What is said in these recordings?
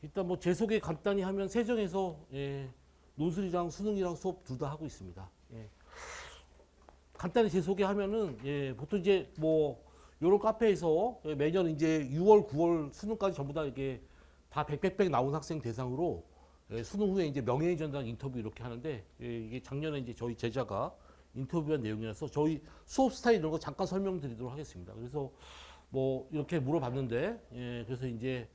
일단 뭐 제 소개 간단히 하면 세정에서 논술이랑 수능이랑 수업 둘 다 하고 있습니다. 간단히 제 소개하면은 보통 이제 뭐 요런 카페에서 매년 이제 6월, 9월 수능까지 전부 다 이게 다 백백백 나온 학생 대상으로 수능 후에 이제 명예전당 인터뷰 이렇게 하는데 이게 작년에 이제 저희 제자가 인터뷰한 내용이라서 저희 수업 스타일 이런 거 잠깐 설명드리도록 하겠습니다. 그래서 뭐 이렇게 물어봤는데 그래서 이제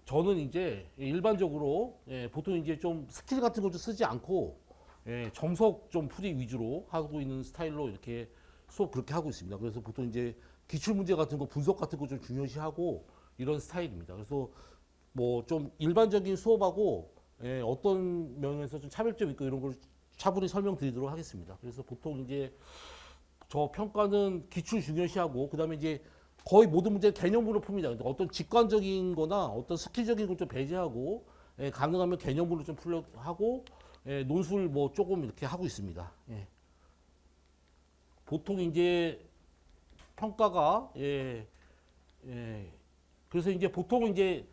저는 이제 일반적으로 보통 이제 좀 스킬 같은 거 좀 쓰지 않고 정석 좀 풀이 위주로 하고 있는 스타일로 이렇게 수업 그렇게 하고 있습니다. 그래서 보통 이제 기출 문제 같은 거 분석 같은 거 좀 중요시하고 이런 스타일입니다. 그래서 뭐 좀 일반적인 수업하고 어떤 면에서 좀 차별점 있고 이런 걸 차분히 설명드리도록 하겠습니다. 그래서 보통 이제 저 평가는 기출 중요시하고 그다음에 이제 거의 모든 문제 개념으로 풉니다. 근데 어떤 직관적인 거나 어떤 스킬적인 걸 좀 배제하고 가능하면 개념으로 좀 풀려 하고 논술 뭐 조금 이렇게 하고 있습니다. 보통 이제 평가가 그래서 이제 보통 이제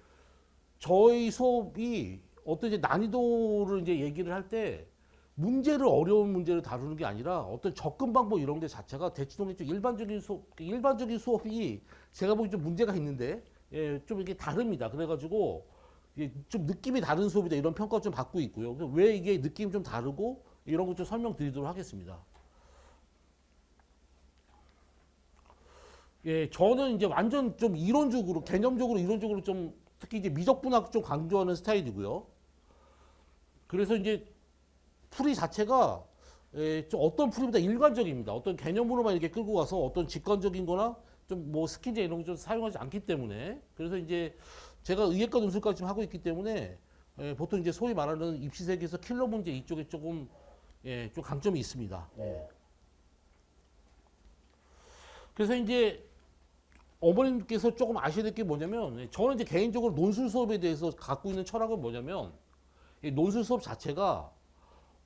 저희 수업이 어떤 이제 난이도를 이제 얘기를 할 때 문제를 어려운 문제를 다루는 게 아니라 어떤 접근 방법 이런 게 자체가 대치동의 좀 일반적인 수업이 제가 보기 좀 문제가 있는데 좀 이게 다릅니다. 그래가지고 좀 느낌이 다른 수업이다 이런 평가 좀 받고 있고요. 그래서 왜 이게 느낌이 좀 다르고 이런 거 좀 설명드리도록 하겠습니다. 저는 이제 완전 좀 이론적으로 개념적으로 이론적으로 좀 특히 이제 미적분학 좀 강조하는 스타일이고요. 그래서 이제 풀이 자체가 좀 어떤 풀이보다 일관적입니다. 어떤 개념으로만 이렇게 끌고 가서 어떤 직관적인 거나 좀 뭐 스키제 이런 거 좀 사용하지 않기 때문에 그래서 이제 제가 의예과 논술까지 좀 하고 있기 때문에 보통 이제 소위 말하는 입시 세계에서 킬러 문제 이쪽에 조금 좀 강점이 있습니다. 그래서 이제 어머님께서 조금 아셔야 될 게 뭐냐면 저는 이제 개인적으로 논술 수업에 대해서 갖고 있는 철학은 뭐냐면 이 논술 수업 자체가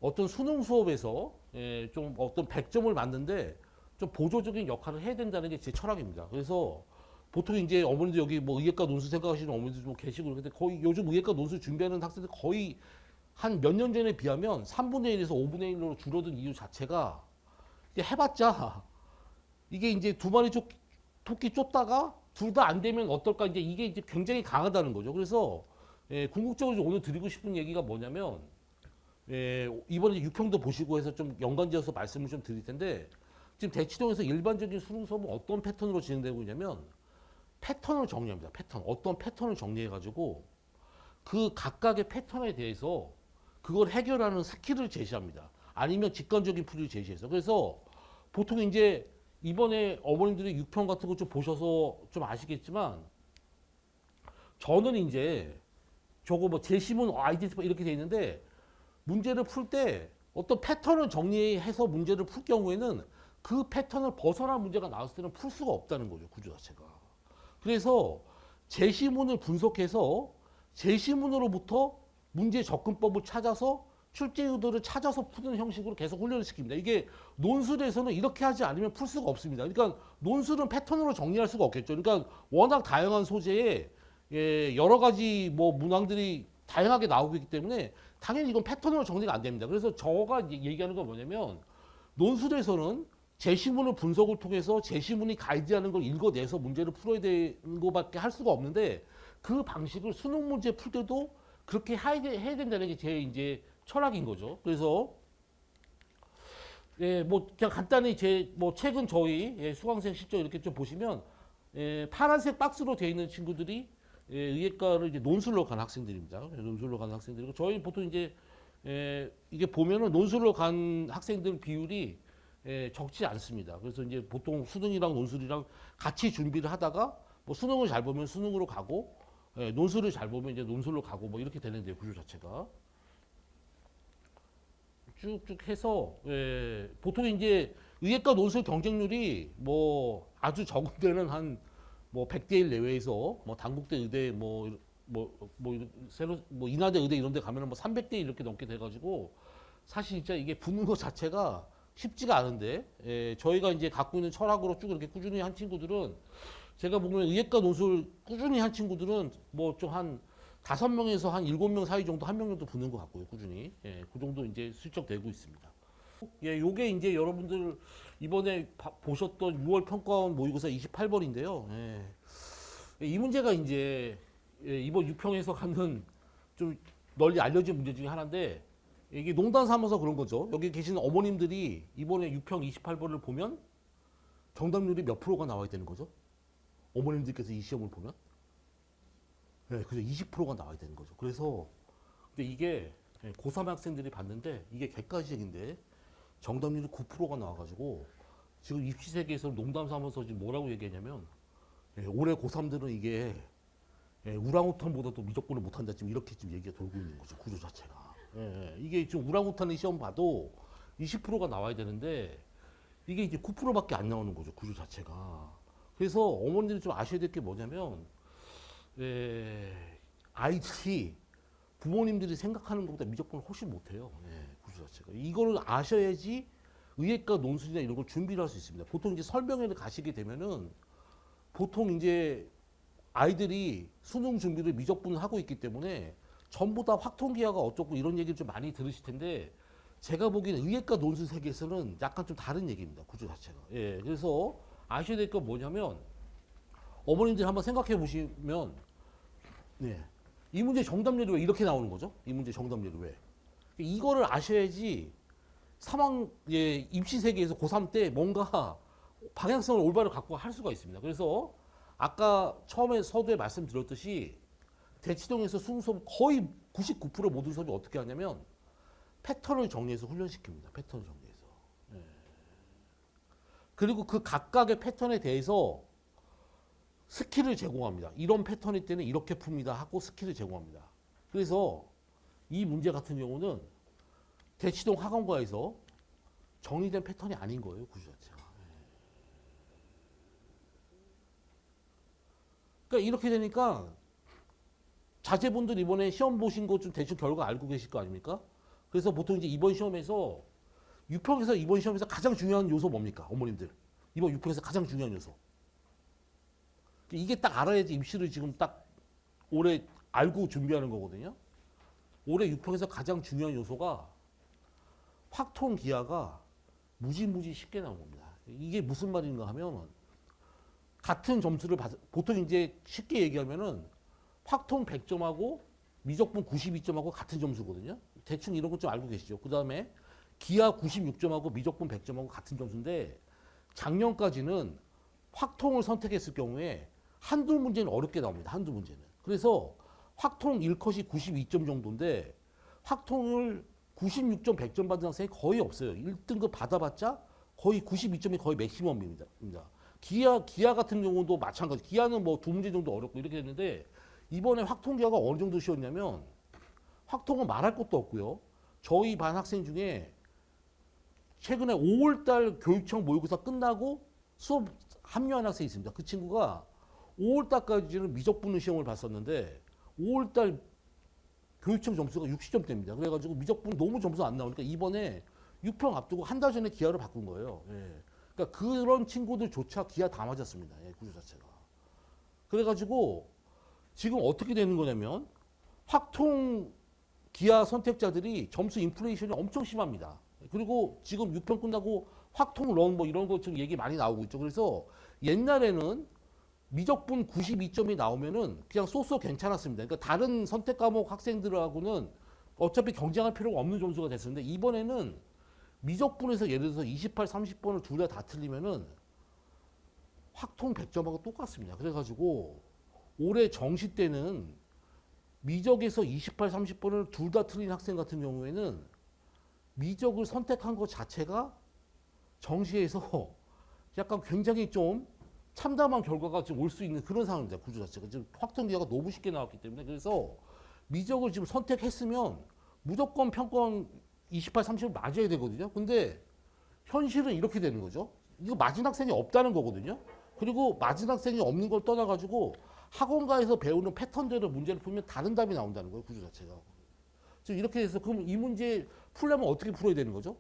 어떤 수능 수업에서 좀 어떤 100점을 맞는데 좀 보조적인 역할을 해야 된다는 게 제 철학입니다. 그래서 보통 이제 어머니들 여기 뭐 의예과 논술 생각하시는 어머니들 좀 계시고 그런데 거의 요즘 의예과 논술 준비하는 학생들 거의 한 몇 년 전에 비하면 3분의 1에서 5분의 1로 줄어든 이유 자체가 이게 해봤자 이게 이제 두 마리 토끼 쫓다가 둘 다 안 되면 어떨까 이제 이게 이제 굉장히 강하다는 거죠. 그래서 궁극적으로 오늘 드리고 싶은 얘기가 뭐냐면 이번에 육평도 보시고 해서 좀 연관지어서 말씀을 좀 드릴 텐데 지금 대치동에서 일반적인 수능 수업은 어떤 패턴으로 진행되고 있냐면 패턴을 정리합니다. 어떤 패턴을 정리해가지고 그 각각의 패턴에 대해서 그걸 해결하는 스킬을 제시합니다. 아니면 직관적인 풀이를 제시해서 그래서 보통 이제 이번에 어머님들이 6편 같은 거 좀 보셔서 좀 아시겠지만 저는 이제 저거 뭐 제시문 아이덴티파 이렇게 돼 있는데 문제를 풀 때 어떤 패턴을 정리해서 문제를 풀 경우에는 그 패턴을 벗어난 문제가 나왔을 때는 풀 수가 없다는 거죠. 구조 자체가. 그래서 제시문을 분석해서 제시문으로부터 문제 접근법을 찾아서 출제 의도를 찾아서 푸는 형식으로 계속 훈련을 시킵니다. 이게 논술에서는 이렇게 하지 않으면 풀 수가 없습니다. 그러니까 논술은 패턴으로 정리할 수가 없겠죠. 그러니까 워낙 다양한 소재에 여러 가지 뭐 문항들이 다양하게 나오고 있기 때문에 당연히 이건 패턴으로 정리가 안 됩니다. 그래서 저가 얘기하는 건 뭐냐면 논술에서는 제시문을 분석을 통해서 제시문이 가이드하는 걸 읽어내서 문제를 풀어야 되는 것밖에 할 수가 없는데 그 방식을 수능 문제 풀 때도 그렇게 해야 된다는 게 제 이제 철학인 거죠. 그래서 뭐 그냥 간단히 제 뭐 최근 저희 수강생 실적 이렇게 좀 보시면 파란색 박스로 되어 있는 친구들이 의예과를 이제 논술로 간 학생들입니다. 논술로 간 학생들이고 저희 보통 이제 이게 보면은 논술로 간 학생들 비율이 적지 않습니다. 그래서 이제 보통 수능이랑 논술이랑 같이 준비를 하다가 뭐 수능을 잘 보면 수능으로 가고 논술을 잘 보면 이제 논술로 가고 뭐 이렇게 되는데 구조 자체가 쭉쭉 해서 보통 이제 의예과 논술 경쟁률이 뭐 아주 적은 데는 한 뭐 100대 1 내외에서 뭐 단국대 의대 새로 뭐 인하대 의대 이런 데 가면은 뭐 300대 1 이렇게 넘게 돼 가지고 사실 진짜 이게 붙는 것 자체가 쉽지가 않은데 저희가 이제 갖고 있는 철학으로 쭉 이렇게 꾸준히 한 친구들은 제가 보면 의예과 논술 꾸준히 한 친구들은 뭐 좀 한 5명에서 한 7명 사이 정도, 1명 정도 붙는 것 같고요, 꾸준히. 예, 그 정도 이제 슬쩍 되고 있습니다. 예, 요게 이제 여러분들 이번에 보셨던 6월 평가원 모의고사 28번인데요. 예, 이 문제가 이제 이번 유평에서 가는 좀 널리 알려진 문제 중에 하나인데 이게 농담 삼아서 그런 거죠. 여기 계시는 어머님들이 이번에 유평 28번을 보면 정답률이 몇 프로가 나와야 되는 거죠? 어머님들께서 이 시험을 보면? 네, 그래서 20%가 나와야 되는 거죠. 그래서 근데 이게 고3 학생들이 봤는데 이게 객관식인데 정답률이 9%가 나와가지고 지금 입시 세계에서 농담 삼아서 지금 뭐라고 얘기하냐면 올해 고3들은 이게 우랑우탄보다도 미적분을 못한다 지금 이렇게 지금 얘기가 돌고 있는 거죠. 구조 자체가. 이게 지금 우랑우탄의 시험 봐도 20%가 나와야 되는데 이게 이제 9%밖에 안 나오는 거죠. 구조 자체가. 그래서 어머니들이 좀 아셔야 될 게 뭐냐면 아이들이 부모님들이 생각하는 것보다 미적분을 훨씬 못해요. 구조 자체가. 이걸 아셔야지 의예과 논술이나 이런 걸 준비를 할 수 있습니다. 보통 이제 설명회를 가시게 되면은 보통 이제 아이들이 수능 준비를 미적분을 하고 있기 때문에 전부 다 확통기하가 어쩌고 이런 얘기를 좀 많이 들으실 텐데 제가 보기에는 의예과 논술 세계에서는 약간 좀 다른 얘기입니다. 구조 자체가. 그래서 아셔야 될 건 뭐냐면 어머님들 한번 생각해 보시면 이 문제 정답률이 왜 이렇게 나오는 거죠? 이 문제 정답률이 왜? 이거를 아셔야지 입시 세계에서 고3 때 뭔가 방향성을 올바로 갖고 할 수가 있습니다. 그래서 아까 처음에 서두에 말씀드렸듯이 대치동에서 수능 수업 거의 99% 모든 수업이 어떻게 하냐면 패턴을 정리해서 훈련시킵니다. 패턴을 정리해서. 그리고 그 각각의 패턴에 대해서 스킬을 제공합니다. 이런 패턴일 때는 이렇게 풉니다 하고 스킬을 제공합니다. 그래서 이 문제 같은 경우는 대치동 학원과에서 정리된 패턴이 아닌 거예요. 구조 자체가. 그러니까 이렇게 되니까 자제분들 이번에 시험 보신 것 좀 대충 결과 알고 계실 거 아닙니까? 그래서 보통 이제 이번 시험에서 유평에서 이번 시험에서 가장 중요한 요소 뭡니까? 어머님들. 이번 유평에서 가장 중요한 요소. 이게 딱 알아야지 입시를 지금 딱 올해 알고 준비하는 거거든요. 올해 유평에서 가장 중요한 요소가 확통 기하가 무지무지 쉽게 나온 겁니다. 이게 무슨 말인가 하면 같은 점수를 보통 이제 쉽게 얘기하면은 확통 100점하고 미적분 92점하고 같은 점수거든요. 대충 이런 것 좀 알고 계시죠. 그 다음에 기하 96점하고 미적분 100점하고 같은 점수인데 작년까지는 확통을 선택했을 경우에 한두 문제는 어렵게 나옵니다. 한두 문제는. 그래서 확통 1컷이 92점 정도인데 확통을 96점, 100점 받은 학생이 거의 없어요. 1등급 받아봤자 거의 92점이 거의 맥시멈입니다. 기하 같은 경우도 마찬가지. 기하는 뭐 두 문제 정도 어렵고 이렇게 됐는데 이번에 확통 기하가 어느 정도 쉬웠냐면 확통은 말할 것도 없고요. 저희 반 학생 중에 최근에 5월달 교육청 모의고사 끝나고 수업 합류한 학생이 있습니다. 그 친구가 5월달까지는 미적분의 시험을 봤었는데 5월달 교육청 점수가 60점대입니다. 그래가지고 미적분 너무 점수 안 나오니까 이번에 6평 앞두고 한 달 전에 기하를 바꾼 거예요. 그러니까 그런 친구들조차 기하 다 맞았습니다. 구조 자체가. 그래가지고 지금 어떻게 되는 거냐면 확통 기하 선택자들이 점수 인플레이션이 엄청 심합니다. 그리고 지금 6평 끝나고 확통 런 뭐 이런 것 좀 얘기 많이 나오고 있죠. 그래서 옛날에는 미적분 92점이 나오면은 그냥 쏘쏘 괜찮았습니다. 그러니까 다른 선택 과목 학생들하고는 어차피 경쟁할 필요가 없는 점수가 됐었는데 이번에는 미적분에서 예를 들어서 28, 30번을 둘 다 틀리면은 확통 100점하고 똑같습니다. 그래가지고 올해 정시 때는 미적에서 28, 30번을 둘 다 틀린 학생 같은 경우에는 미적을 선택한 것 자체가 정시에서 약간 굉장히 좀 참담한 결과가 지금 올 수 있는 그런 상황입니다. 구조 자체가. 지금 확통 기하가 너무 쉽게 나왔기 때문에. 그래서 미적을 지금 선택했으면 무조건 평권 28, 30을 맞아야 되거든요. 근데 현실은 이렇게 되는 거죠. 이거 맞은 학생이 없다는 거거든요. 그리고 맞은 학생이 없는 걸 떠나가지고 학원가에서 배우는 패턴대로 문제를 풀면 다른 답이 나온다는 거예요. 구조 자체가. 지금 이렇게 해서 그럼 이 문제 풀려면 어떻게 풀어야 되는 거죠?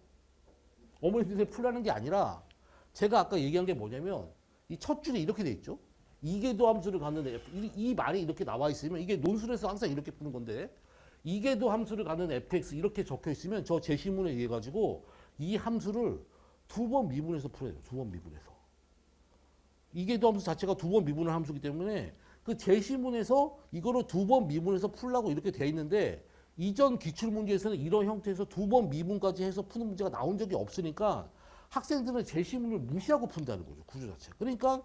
어머니들이 풀라는 게 아니라 제가 아까 얘기한 게 뭐냐면 이 첫 줄에 이렇게 돼 있죠. 이계도 함수를 갖는 이 말이 이렇게 나와 있으면 이게 논술에서 항상 이렇게 푸는 건데 이계도 함수를 갖는 fx 이렇게 적혀 있으면 저 제시문에 의해 가지고 이 함수를 두 번 미분해서 풀어야 돼요. 두 번 미분해서. 이계도 함수 자체가 두 번 미분한 함수이기 때문에 그 제시문에서 이거를 두 번 미분해서 풀라고 이렇게 돼 있는데 이전 기출문제에서는 이런 형태에서 두 번 미분까지 해서 푸는 문제가 나온 적이 없으니까 학생들은 제시문을 무시하고 푼다는 거죠. 구조 자체. 그러니까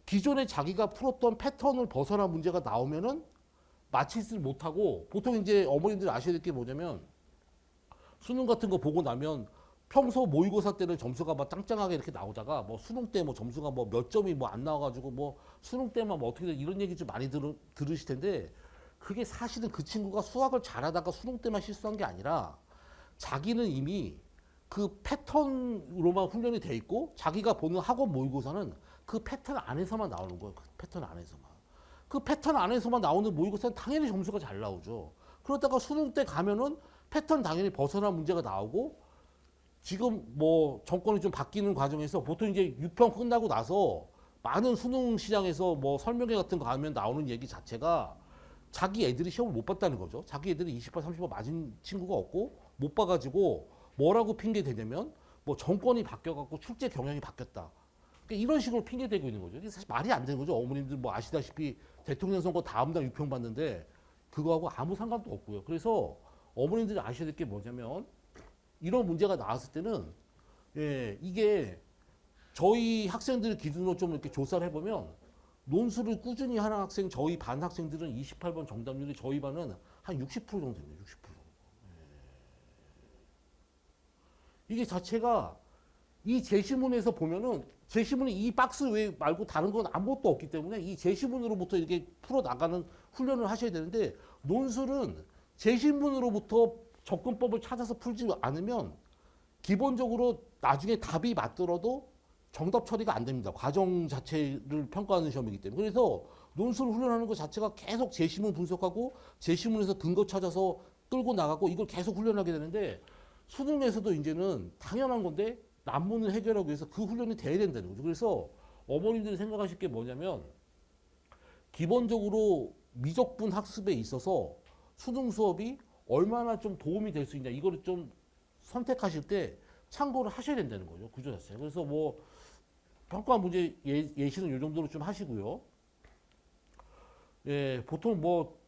기존에 자기가 풀었던 패턴을 벗어난 문제가 나오면은 맞히지를 못하고 보통 이제 어머님들이 아셔야 될 게 뭐냐면 수능 같은 거 보고 나면 평소 모의고사 때는 점수가 막 짱짱하게 이렇게 나오다가 뭐 수능 때 뭐 점수가 뭐 몇 점이 뭐 안 나와가지고 뭐 수능 때만 뭐 어떻게 돼 이런 얘기 좀 많이 들으실 텐데 그게 사실은 그 친구가 수학을 잘하다가 수능 때만 실수한 게 아니라 자기는 이미 그 패턴으로만 훈련이 돼 있고 자기가 보는 학원 모의고사는 그 패턴 안에서만 나오는 거예요. 그 패턴 안에서만. 그 패턴 안에서만 나오는 모의고사는 당연히 점수가 잘 나오죠. 그러다가 수능 때 가면은 패턴 당연히 벗어난 문제가 나오고 지금 뭐 정권이 좀 바뀌는 과정에서 보통 이제 6평 끝나고 나서 많은 수능 시장에서 뭐 설명회 같은 거 하면 나오는 얘기 자체가 자기 애들이 시험을 못 봤다는 거죠. 자기 애들이 20번, 30번 맞은 친구가 없고 못 봐가지고 뭐라고 핑계 대냐면 뭐 정권이 바뀌어갖고 출제 경향이 바뀌었다. 그러니까 이런 식으로 핑계 대고 있는 거죠. 이게 사실 말이 안 되는 거죠. 어머님들 뭐 아시다시피 대통령 선거 다음 날 6평 봤는데 그거하고 아무 상관도 없고요. 그래서 어머님들이 아셔야 될 게 뭐냐면 이런 문제가 나왔을 때는 예, 이게 저희 학생들 기준으로 좀 이렇게 조사를 해보면 논술을 꾸준히 하는 학생 저희 반 학생들은 28번 정답률이 저희 반은 한 60% 정도 됩니다. 60%. 이게 자체가 이 제시문에서 보면은 제시문이 이 박스 외 말고 다른 건 아무것도 없기 때문에 이 제시문으로부터 이렇게 풀어 나가는 훈련을 하셔야 되는데 논술은 제시문으로부터 접근법을 찾아서 풀지 않으면 기본적으로 나중에 답이 맞더라도 정답 처리가 안 됩니다. 과정 자체를 평가하는 시험이기 때문에. 그래서 논술을 훈련하는 것 자체가 계속 제시문 분석하고 제시문에서 근거 찾아서 끌고 나가고 이걸 계속 훈련하게 되는데 수능에서도 이제는 당연한 건데 난문을 해결하기 위해서 그 훈련이 돼야 된다는 거죠. 그래서 어머님들이 생각하실 게 뭐냐면 기본적으로 미적분 학습에 있어서 수능 수업이 얼마나 좀 도움이 될 수 있냐 이거를 좀 선택하실 때 참고를 하셔야 된다는 거죠. 구조 자체. 그래서 뭐 평가 문제 예시는 이 정도로 좀 하시고요. 예, 보통 뭐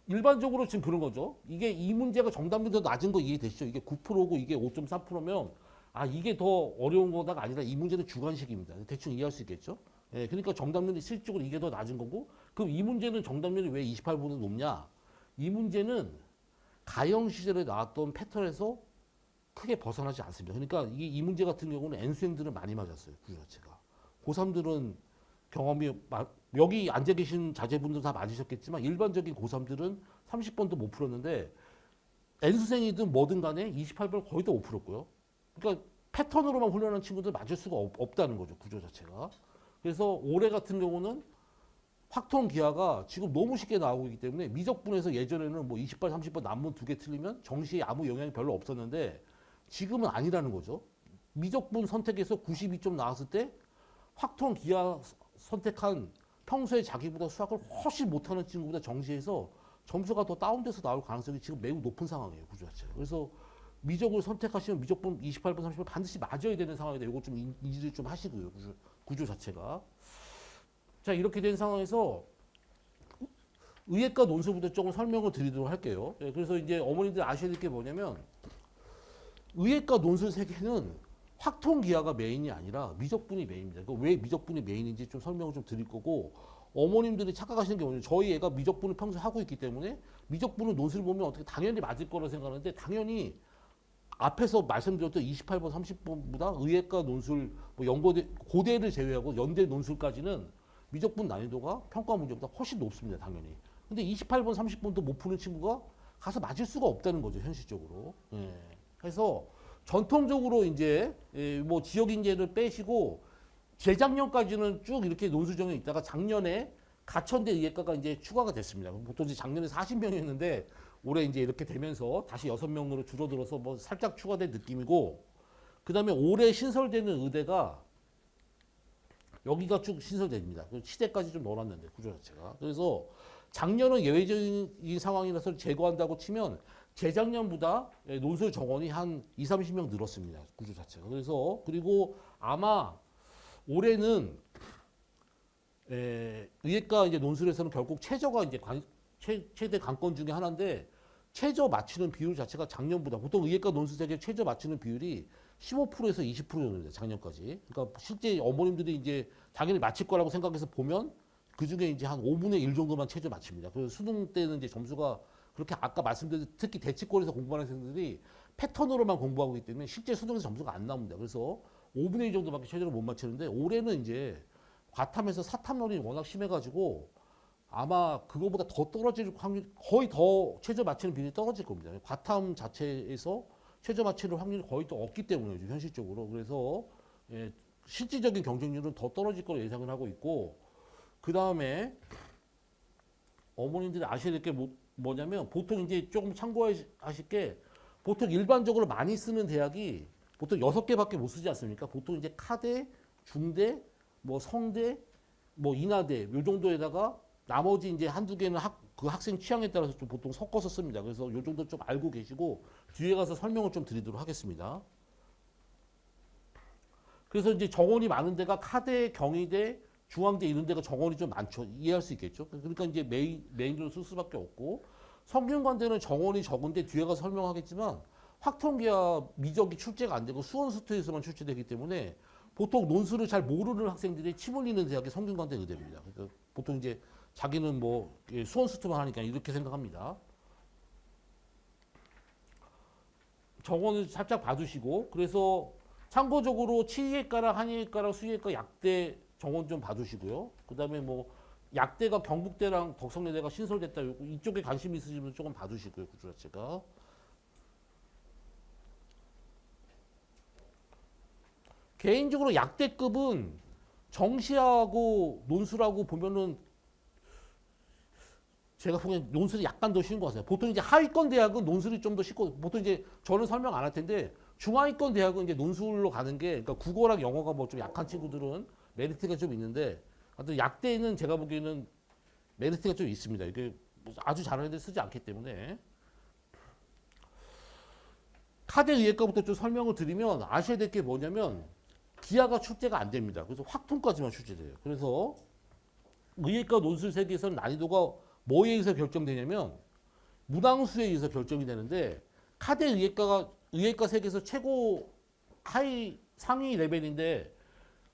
일반적으로 지금 그런 거죠. 이게 이 문제가 정답률이 더 낮은 거 이해되시죠? 이게 9%고 이게 5.3%면 아 이게 더 어려운 거다가 아니라 이 문제는 주관식입니다. 대충 이해할 수 있겠죠? 예, 그러니까 정답률이 실질적으로 이게 더 낮은 거고 그럼 이 문제는 정답률이 왜 28%는 높냐? 이 문제는 가형 시절에 나왔던 패턴에서 크게 벗어나지 않습니다. 그러니까 이 문제 같은 경우는 N수생들은 많이 맞았어요. 구조 자체가. 고3들은 경험이 여기 앉아 계신 자제분들 다 맞으셨겠지만 일반적인 고3들은 30번도 못 풀었는데 N수생이든 뭐든 간에 28번 거의 다 못 풀었고요. 그러니까 패턴으로만 훈련한 친구들 맞을 수가 없다는 거죠. 구조 자체가. 그래서 올해 같은 경우는 확통 기하가 지금 너무 쉽게 나오고 있기 때문에 미적분에서 예전에는 뭐 20번, 30번 난문 2개 틀리면 정시에 아무 영향이 별로 없었는데 지금은 아니라는 거죠. 미적분 선택에서 92점 나왔을 때 확통 기하 선택한 평소에 자기보다 수학을 훨씬 못하는 친구보다 정시에서 점수가 더 다운돼서 나올 가능성이 지금 매우 높은 상황이에요. 구조 자체가. 그래서 미적을 선택하시면 미적분 28번, 30번 반드시 맞아야 되는 상황이다. 이거 좀 인지를 좀 하시고요. 구조 자체가. 자, 이렇게 된 상황에서 의예과 논술부터 조금 설명을 드리도록 할게요. 예, 그래서 이제 어머니들 아셔야 될 게 뭐냐면 의예과 논술 세계는 확통 기하가 메인이 아니라 미적분이 메인입니다. 왜 미적분이 메인인지 좀 설명을 좀 드릴 거고 어머님들이 착각하시는 게 뭐냐면 저희 애가 미적분을 평소에 하고 있기 때문에 미적분을 논술을 보면 어떻게 당연히 맞을 거라 생각하는데 당연히 앞에서 말씀드렸던 28번, 30번보다 의예과 논술, 뭐 연고대, 고대를 제외하고 연대 논술까지는 미적분 난이도가 평가 문제보다 훨씬 높습니다, 당연히. 근데 28번, 30번도 못 푸는 친구가 가서 맞을 수가 없다는 거죠, 현실적으로. 예. 그래서 전통적으로 이제 뭐 지역 인재를 빼시고 재작년까지는 쭉 이렇게 논술정에 있다가 작년에 가천대 의예과가 이제 추가가 됐습니다. 보통 이제 작년에 40명이었는데 올해 이제 이렇게 되면서 다시 6명으로 줄어들어서 뭐 살짝 추가된 느낌이고 그다음에 올해 신설되는 의대가 여기가 쭉 신설됩니다. 치대까지 좀 넣어놨는데 구조 자체가. 그래서 작년은 예외적인 상황이라서 제거한다고 치면 재작년보다 논술 정원이 한 2, 30명 늘었습니다. 구조 자체가. 그래서 그리고 아마 올해는 의예과 이제 논술에서는 결국 최저가 이제 최대 관건 중에 하나인데 최저 맞추는 비율 자체가 작년보다 보통 의예과 논술책의 최저 맞추는 비율이 15%에서 20% 정도입니다. 작년까지. 그러니까 실제 어머님들이 이제 당연히 맞힐 거라고 생각해서 보면 그 중에 이제 한 5분의 1 정도만 최저 맞춥니다. 그래서 수능 때는 이제 점수가 그렇게 아까 말씀드린 특히 대치권에서 공부하는 학생들이 패턴으로만 공부하고 있기 때문에 실제 수능에서 점수가 안 나옵니다. 그래서 5분의 1 정도밖에 최저를 못 맞추는데 올해는 이제 과탐에서 사탐론이 워낙 심해가지고 아마 그거보다 더 떨어질 확률 거의 더 최저 맞추는 비율이 떨어질 겁니다. 과탐 자체에서 최저 맞추는 확률이 거의 또 없기 때문에 현실적으로. 그래서 실질적인 경쟁률은 더 떨어질 거로 예상을 하고 있고, 그 다음에 어머님들이 아셔야 될 게 뭐냐면 보통 이제 조금 참고하실 게 보통 일반적으로 많이 쓰는 대학이 보통 6개밖에 못 쓰지 않습니까? 보통 이제 카대, 중대, 뭐 성대, 뭐 인하대 요 정도에다가 나머지 이제 한두 개는 그 학생 취향에 따라서 좀 보통 섞어서 씁니다. 그래서 요 정도 좀 알고 계시고 뒤에 가서 설명을 좀 드리도록 하겠습니다. 그래서 이제 정원이 많은 데가 카대, 경희대, 중앙대 이런 데가 정원이 좀 많죠. 이해할 수 있겠죠. 그러니까 이제 메인으로 쓸 수밖에 없고, 성균관대는 정원이 적은데 뒤에 가서 설명하겠지만 확통기와 미적이 출제가 안 되고 수원수투에서만 출제되기 때문에 보통 논술을 잘 모르는 학생들이 침 흘리는 대학이 성균관대 의대입니다. 그러니까 보통 이제 자기는 뭐 수원수투만 하니까 이렇게 생각합니다. 정원을 살짝 봐두시고, 그래서 참고적으로 치의과랑 한의과랑 수의과 약대 정원 좀 봐두시고요. 그 다음에 뭐 약대가 경북대랑 덕성여대가 신설됐다. 이쪽에 관심 있으시면 조금 봐두시고요. 구조 자체가. 개인적으로 약대급은 정시하고 논술하고 보면은 제가 보기엔 논술이 약간 더 쉬운 것 같아요. 보통 이제 하위권 대학은 논술이 좀 더 쉽고, 보통 이제 저는 설명 안 할 텐데 중하위권 대학은 이제 논술로 가는 게, 그러니까 국어랑 영어가 뭐 좀 약한 친구들은 메리트가 좀 있는데, 하여튼 약대는 제가 보기에는 메리트가 좀 있습니다. 이게 아주 잘하는 애들 쓰지 않기 때문에. 카대 의예과부터 좀 설명을 드리면 아셔야 될 게 뭐냐면 기하가 출제가 안 됩니다. 그래서 확통까지만 출제돼요. 그래서 의예과 논술 세계에서는 난이도가 뭐에 의해서 결정되냐면 문항수에 의해서 결정이 되는데, 카대 의예과 세계에서 최고 상위 레벨인데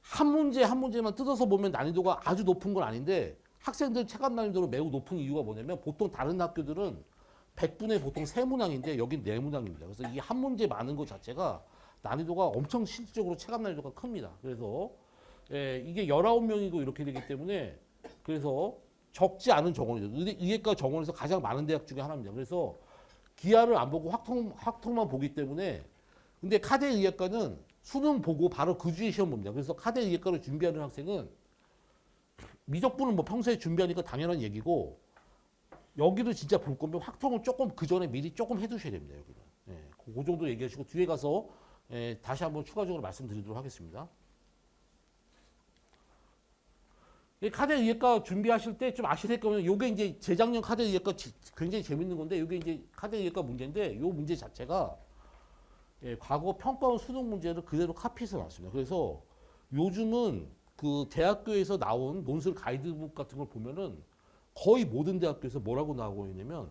한 문제 한 문제만 뜯어서 보면 난이도가 아주 높은 건 아닌데 학생들 체감 난이도로 매우 높은 이유가 뭐냐면 보통 다른 학교들은 100분의 보통 3문항인데 여긴 4문항입니다. 그래서 이 한 문제 많은 것 자체가 난이도가 엄청 실질적으로 체감 난이도가 큽니다. 그래서 이게 19명이고 이렇게 되기 때문에 그래서 적지 않은 정원이죠. 의예과 정원에서 가장 많은 대학 중에 하나입니다. 그래서 기하를 안 보고 확통만 보기 때문에, 근데 카대 의예과는 수능 보고 바로 그 주에 시험 봅니다. 그래서 카대 의예과를 준비하는 학생은 미적분은 뭐 평소에 준비하니까 당연한 얘기고, 여기를 진짜 볼 거면 확통을 조금 그 전에 미리 조금 해두셔야 됩니다. 여기는. 그 정도 얘기하시고 뒤에 가서 다시 한번 추가적으로 말씀드리도록 하겠습니다. 카대 의예과 준비하실 때 좀 아셔야 될 거면 요게 이제 재작년 카대 의예과 굉장히 재밌는 건데, 요게 이제 카대 의예과 문제인데 요 문제 자체가 과거 평가원 수능 문제를 그대로 카피해서 나왔습니다. 그래서 요즘은 그 대학교에서 나온 논술 가이드북 같은 걸 보면은 거의 모든 대학교에서 뭐라고 나오고 있냐면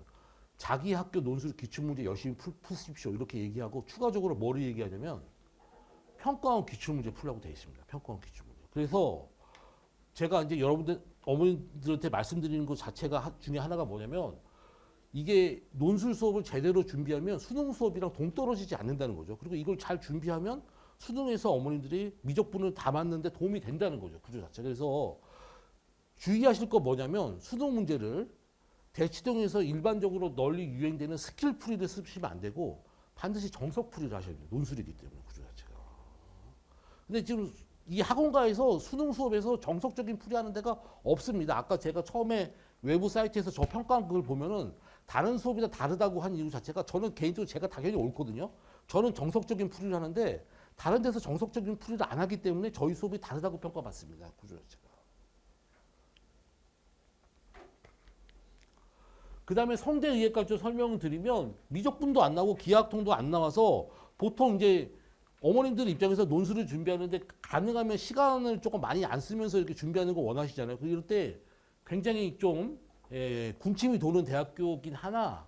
자기 학교 논술 기출문제 열심히 푸십시오 이렇게 얘기하고, 추가적으로 뭐를 얘기하냐면 평가원 기출문제 풀라고 되어 있습니다. 평가원 기출문제. 그래서 제가 이제 여러분들 어머님들한테 말씀드리는 것 자체가 중에 하나가 뭐냐면, 이게 논술 수업을 제대로 준비하면 수능 수업이랑 동떨어지지 않는다는 거죠. 그리고 이걸 잘 준비하면 수능에서 어머님들이 미적분을 다 맞는데 도움이 된다는 거죠. 구조 자체. 그래서 주의하실 거 뭐냐면 수능 문제를 대치동에서 일반적으로 널리 유행되는 스킬 풀이를 쓰시면 안 되고 반드시 정석 풀이를 하셔야 돼요. 논술이기 때문에 구조 자체가. 근데 지금 이 학원가에서 수능 수업에서 정석적인 풀이하는 데가 없습니다. 아까 제가 처음에 외부 사이트에서 저 평가한 걸 보면은 다른 수업이랑 다르다고 한 이유 자체가, 저는 개인적으로 제가 당연히 옳거든요. 저는 정석적인 풀이를 하는데 다른 데서 정석적인 풀이를 안 하기 때문에 저희 수업이 다르다고 평가받습니다. 구조 자체가. 그 다음에 성대의학까지 좀 설명을 드리면 미적분도 안 나오고 기하학통도 안 나와서 보통 이제 어머님들 입장에서 논술을 준비하는데 가능하면 시간을 조금 많이 안 쓰면서 이렇게 준비하는 거 원하시잖아요. 이럴 때 굉장히 좀 군침이 도는 대학교긴 하나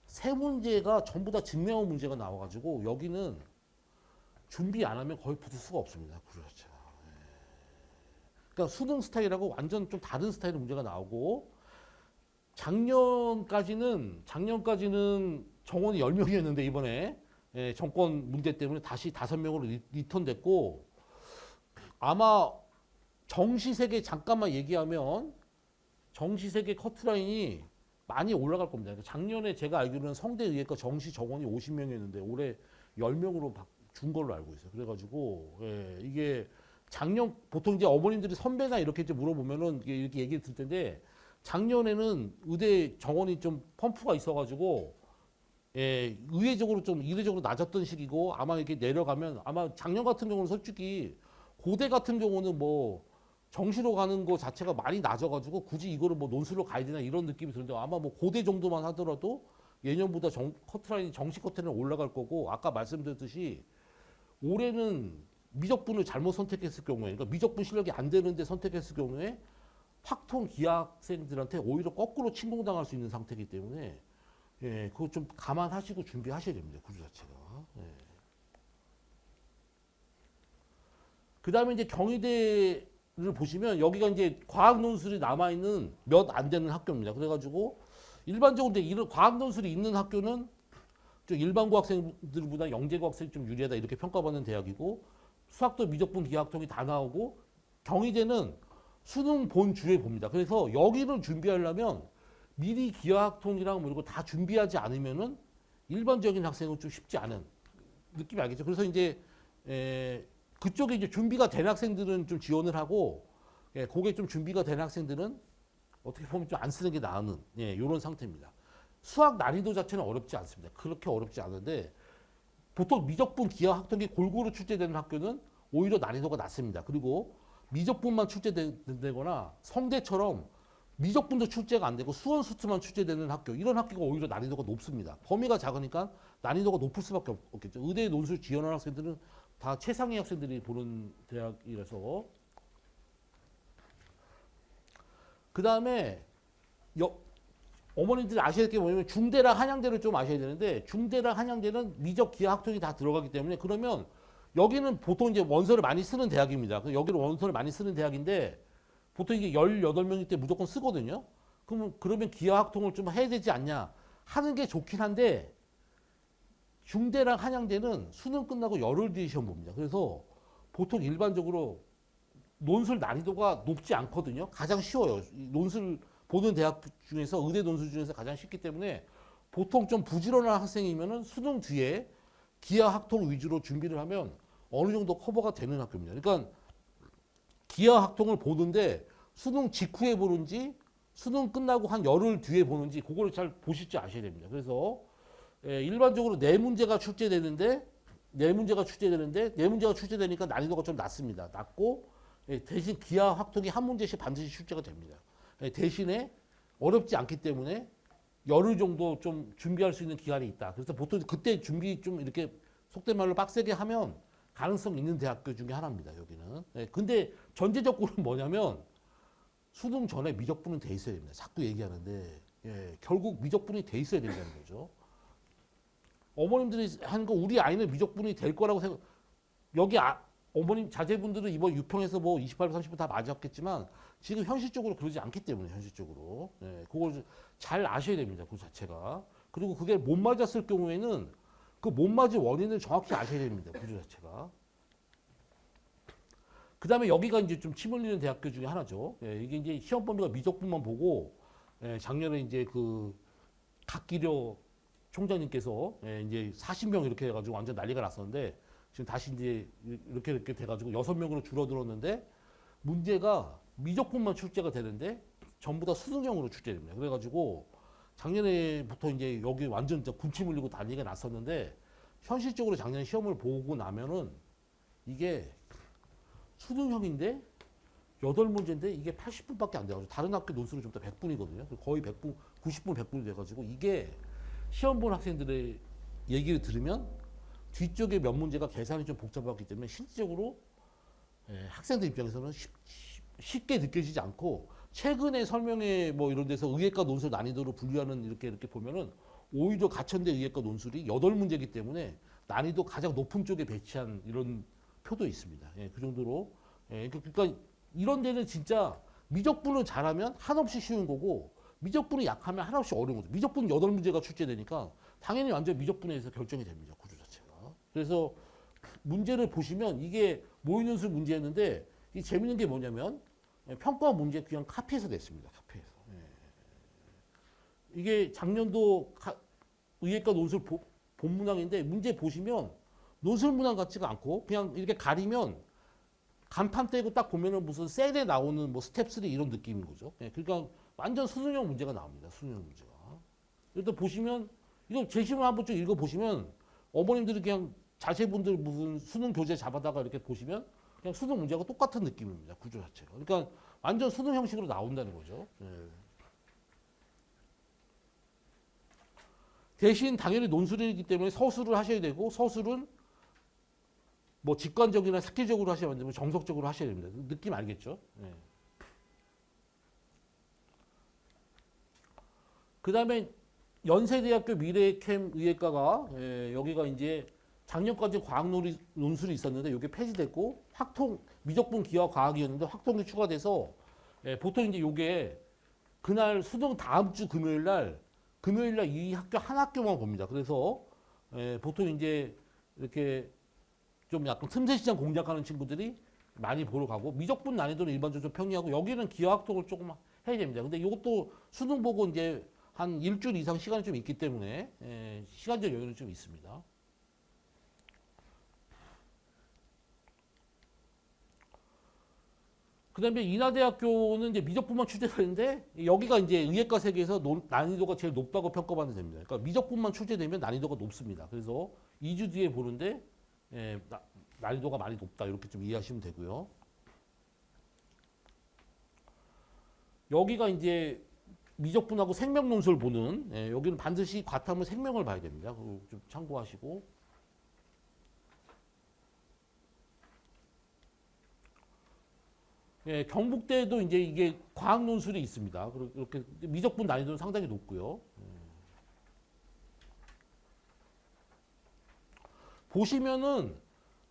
세 문제가 전부 다 증명어 문제가 나와가지고 여기는 준비 안 하면 거의 붙을 수가 없습니다. 그렇죠. 그러니까 수능 스타일하고 완전 좀 다른 스타일의 문제가 나오고 작년까지는 정원이 10명이었는데 이번에 정권 문제 때문에 다시 5명으로 리턴됐고 아마 정시세계 잠깐만 얘기하면 정시세계 커트라인이 많이 올라갈 겁니다. 작년에 제가 알기로는 성대의학과 정시 정원이 50명이었는데 올해 10명으로 준 걸로 알고 있어요. 그래가지고 이게 작년 보통 이제 어머님들이 선배나 이렇게 이제 물어보면은 이렇게 얘기를 들 텐데 작년에는 의대 정원이 좀 펌프가 있어가지고 의외적으로 좀 이례적으로 낮았던 시기고 아마 이렇게 내려가면 아마 작년 같은 경우는 솔직히 고대 같은 경우는 뭐 정시로 가는 거 자체가 많이 낮아가지고 굳이 이거를 뭐 논술로 가야 되나 이런 느낌이 드는데 아마 뭐 고대 정도만 하더라도 예년보다 커트라인이 정시 커트라인이 올라갈 거고 아까 말씀드렸듯이 올해는 미적분을 잘못 선택했을 경우에 그러니까 미적분 실력이 안 되는데 선택했을 경우에 확통 기하학생들한테 오히려 거꾸로 침공당할 수 있는 상태이기 때문에 그거 좀 감안하시고 준비하셔야 됩니다. 구조 자체가. 그 다음에 이제 경희대를 보시면 여기가 이제 과학 논술이 남아있는 몇 안 되는 학교입니다. 그래가지고 일반적으로 이제 과학 논술이 있는 학교는 좀 일반고 학생들보다 영재고 학생이 좀 유리하다 이렇게 평가받는 대학이고 수학도 미적분 기하학통이 다 나오고 경희대는 수능 본 주에 봅니다. 그래서 여기를 준비하려면 미리 기하학통이랑 뭐 이런 거 다 준비하지 않으면은 일반적인 학생은 좀 쉽지 않은 느낌이 알겠죠. 그래서 이제 그쪽에 이제 준비가 된 학생들은 좀 지원을 하고 그게 좀 준비가 된 학생들은 어떻게 보면 좀 안 쓰는 게 나은 이런 상태입니다. 수학 난이도 자체는 어렵지 않습니다. 그렇게 어렵지 않은데 보통 미적분 기하학통이 골고루 출제되는 학교는 오히려 난이도가 낮습니다. 그리고 미적분만 출제되거나 성대처럼 미적분도 출제가 안 되고 수원 수투만 출제되는 학교 이런 학교가 오히려 난이도가 높습니다. 범위가 작으니까 난이도가 높을 수밖에 없겠죠. 의대 논술 지원하는 학생들은 다 최상위 학생들이 보는 대학이라서 그 다음에 어머님들이 아셔야 될 게 뭐냐면 중대랑 한양대를 좀 아셔야 되는데 중대랑 한양대는 미적 기하학통이 다 들어가기 때문에 그러면 여기는 보통 이제 원서를 많이 쓰는 대학입니다. 여기는 원서를 많이 쓰는 대학인데 보통 이게 18명일 때 무조건 쓰거든요. 그러면 기하학통을 좀 해야 되지 않냐 하는 게 좋긴 한데 중대랑 한양대는 수능 끝나고 열흘 뒤에 시험 봅니다. 그래서 보통 일반적으로 논술 난이도가 높지 않거든요. 가장 쉬워요. 논술 보는 대학 중에서 의대 논술 중에서 가장 쉽기 때문에 보통 좀 부지런한 학생이면은 수능 뒤에 기하학통 위주로 준비를 하면 어느 정도 커버가 되는 학교입니다. 그러니까 기하학통을 보는데 수능 직후에 보는지 수능 끝나고 한 열흘 뒤에 보는지 그거를 잘 보실 줄 아셔야 됩니다. 그래서 일반적으로 네 문제가 출제되니까 난이도가 좀 낮습니다. 낮고 대신 기하학통이 한 문제씩 반드시 출제가 됩니다. 대신에 어렵지 않기 때문에 열흘 정도 좀 준비할 수 있는 기간이 있다. 그래서 보통 그때 준비 좀 이렇게 속된 말로 빡세게 하면 가능성 있는 대학교 중에 하나입니다. 여기는. 근데 전제조건은 뭐냐면 수능 전에 미적분은 돼 있어야 됩니다. 자꾸 얘기하는데 결국 미적분이 돼 있어야 된다는 거죠. 어머님들이 하는 거 우리 아이는 미적분이 될 거라고 생각. 여기 어머님 자제분들은 이번 유평에서 뭐 28분 30분 다 맞았겠지만 지금 현실적으로 그러지 않기 때문에 현실적으로 그걸 잘 아셔야 됩니다. 그 자체가. 그리고 그게 못 맞았을 경우에는 그 못 맞은 원인을 정확히 아셔야 됩니다. 구조 자체가. 그 다음에 여기가 이제 좀 침 흘리는 대학교 중에 하나죠. 이게 이제 시험 범위가 미적분만 보고 작년에 이제 그 각기려 총장님께서 이제 40명 이렇게 해가지고 완전 난리가 났었는데 지금 다시 이제 이렇게 돼가지고 6명으로 줄어들었는데 문제가 미적분만 출제가 되는데 전부 다 수능형으로 출제됩니다. 그래가지고 작년에부터 이제 여기 완전 군침 흘리고 난리가 났었는데 현실적으로 작년 시험을 보고 나면은 이게 수능형인데 8문제인데 이게 80분밖에 안 돼가지고 다른 학교 논술은 좀 더 100분이거든요. 거의 100분, 90분, 100분이 돼가지고 이게 시험 본 학생들의 얘기를 들으면 뒤쪽에 몇 문제가 계산이 좀 복잡하기 때문에 실질적으로 학생들 입장에서는 쉽게 느껴지지 않고 최근에 설명회 뭐 이런 데서 의예과 논술 난이도로 분류하는 이렇게 보면은 오히려 가천대 의예과 논술이 8문제이기 때문에 난이도 가장 높은 쪽에 배치한 이런 표도 있습니다. 그 정도로. 그러니까 이런 데는 진짜 미적분을 잘하면 한없이 쉬운 거고 미적분이 약하면 한없이 어려운 거죠. 미적분 8문제가 출제되니까 당연히 완전 미적분에서 결정이 됩니다. 구조 자체가. 그래서 문제를 보시면 이게 모의논술 문제였는데 이 재밌는 게 뭐냐면 평가 문제 그냥 카피해서 냈습니다. 카피해서. 이게 작년도 의예과 논술 본문항인데 문제 보시면 논술 문항 같지가 않고 그냥 이렇게 가리면 간판 떼고 딱 보면은 무슨 셀에 나오는 뭐 스텝 3 이런 느낌인 거죠. 그러니까 완전 수능형 문제가 나옵니다. 수능형 문제가. 일단 보시면 이거 제시문 한번 쭉 읽어 보시면 어머님들이 그냥 자제분들 무슨 수능 교재 잡아다가 이렇게 보시면 그냥 수능 문제가 똑같은 느낌입니다. 구조 자체가. 그러니까 완전 수능 형식으로 나온다는 거죠. 대신 당연히 논술이기 때문에 서술을 하셔야 되고 서술은 뭐 직관적이나 삭제적으로 하셔야 되면 정석적으로 하셔야 됩니다. 느낌 알겠죠? 그 다음에 연세대학교 미래캠 의예과가 여기가 이제 작년까지 과학 논술이 있었는데 이게 폐지됐고 확통 미적분 기하 과학이었는데 확통이 추가돼서 보통 이제 이게 그날 수능 다음 주 금요일 날 이 학교 한 학교만 봅니다. 그래서 보통 이제 이렇게 좀 약간 틈새 시장 공략하는 친구들이 많이 보러 가고 미적분 난이도는 일반적으로 좀 평이하고 여기는 기하 학통을 조금 해야 됩니다. 근데 이것도 수능 보고 이제 한 일주일 이상 시간이 좀 있기 때문에 시간적 여유는 좀 있습니다. 그 다음에 인하대학교는 이제 미적분만 출제되는데 여기가 이제 의예과 세계에서 난이도가 제일 높다고 평가받는 됩니다. 그러니까 미적분만 출제되면 난이도가 높습니다. 그래서 2주 뒤에 보는데 난이도가 많이 높다 이렇게 좀 이해하시면 되고요. 여기가 이제 미적분하고 생명논술 보는 여기는 반드시 과탐은 생명을 봐야 됩니다. 그거 좀 참고하시고. 경북대도 이제 이게 과학 논술이 있습니다. 그렇게 미적분 난이도는 상당히 높고요. 보시면은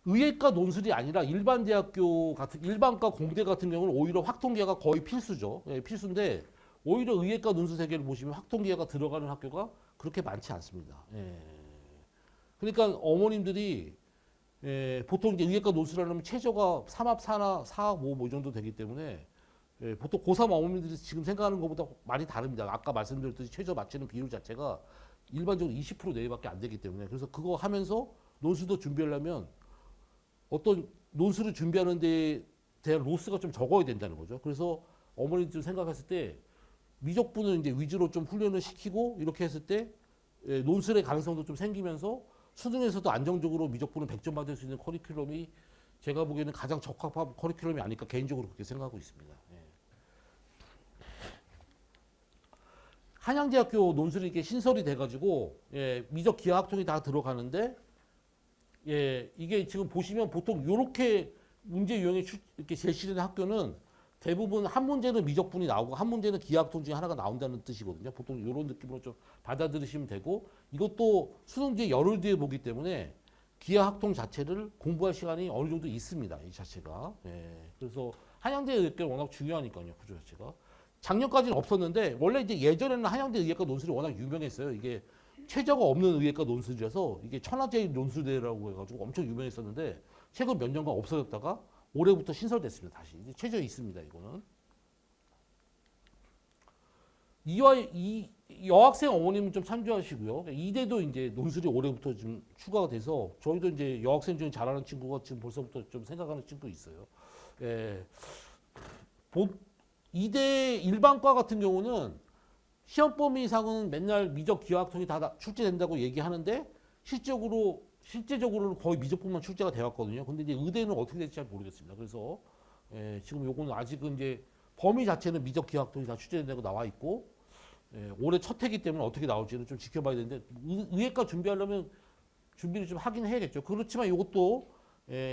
의예과 논술이 아니라 일반 대학교 같은 일반과 공대 같은 경우는 오히려 확통기하가 거의 필수죠. 필수인데 오히려 의예과 논술 세계를 보시면 확통기하가 들어가는 학교가 그렇게 많지 않습니다. 그러니까 어머님들이 보통 이제 의예과 논술하려면 최저가 3합 4나 4합 5 뭐 이 정도 되기 때문에 보통 고3 어머님들이 지금 생각하는 것보다 많이 다릅니다. 아까 말씀드렸듯이 최저 맞추는 비율 자체가 일반적으로 20% 내외밖에 안 되기 때문에 그래서 그거 하면서 논술도 준비하려면 어떤 논술을 준비하는 데 대한 로스가 좀 적어야 된다는 거죠. 그래서 어머니들 생각했을 때 미적분을 이제 위주로 좀 훈련을 시키고 이렇게 했을 때 논술의 가능성도 좀 생기면서 수능에서도 안정적으로 미적분을 100점 받을 수 있는 커리큘럼이 제가 보기에는 가장 적합한 커리큘럼이 아닐까 개인적으로 그렇게 생각하고 있습니다. 한양대학교 논술이 이렇게 신설이 돼가지고 미적 기하학통이 다 들어가는데 이게 지금 보시면 보통 이렇게 문제 유형이 이렇게 제시되는 학교는 대부분 한 문제는 미적분이 나오고 한 문제는 기하학통 중에 하나가 나온다는 뜻이거든요. 보통 이런 느낌으로 좀 받아들이시면 되고 이것도 수능 뒤에 열흘 뒤에 보기 때문에 기하학통 자체를 공부할 시간이 어느 정도 있습니다. 이 자체가. 그래서 한양대 의예과 워낙 중요하니까요. 구조 자체가. 작년까지는 없었는데 원래 이제 예전에는 한양대 의예과 논술이 워낙 유명했어요. 이게 최저가 없는 의예과 논술이라서 이게 천하제일 논술대라고 해가지고 엄청 유명했었는데 최근 몇 년간 없어졌다가 올해부터 신설됐습니다. 다시 이제 최저에 있습니다. 이거는 이 여학생 어머님은 좀 참조하시고요. 이대도 이제 논술이 올해부터 좀 추가가 돼서 저희도 이제 여학생 중에 잘하는 친구가 지금 벌써부터 좀 생각하는 친구 있어요. 이대 일반과 같은 경우는 시험 범위상은 맨날 미적 기하학통이 다 출제된다고 얘기하는데 실적으로 실제적으로는 거의 미적분만 출제가 되었거든요. 근데 이제 의대는 어떻게 될지 잘 모르겠습니다. 그래서 지금 요거는 아직은 이제 범위 자체는 미적 기하학통이 다 출제된다고 나와 있고 올해 첫 해기 때문에 어떻게 나올지는 좀 지켜봐야 되는데 의예과 준비하려면 준비를 좀 하긴 해야겠죠. 그렇지만 이것도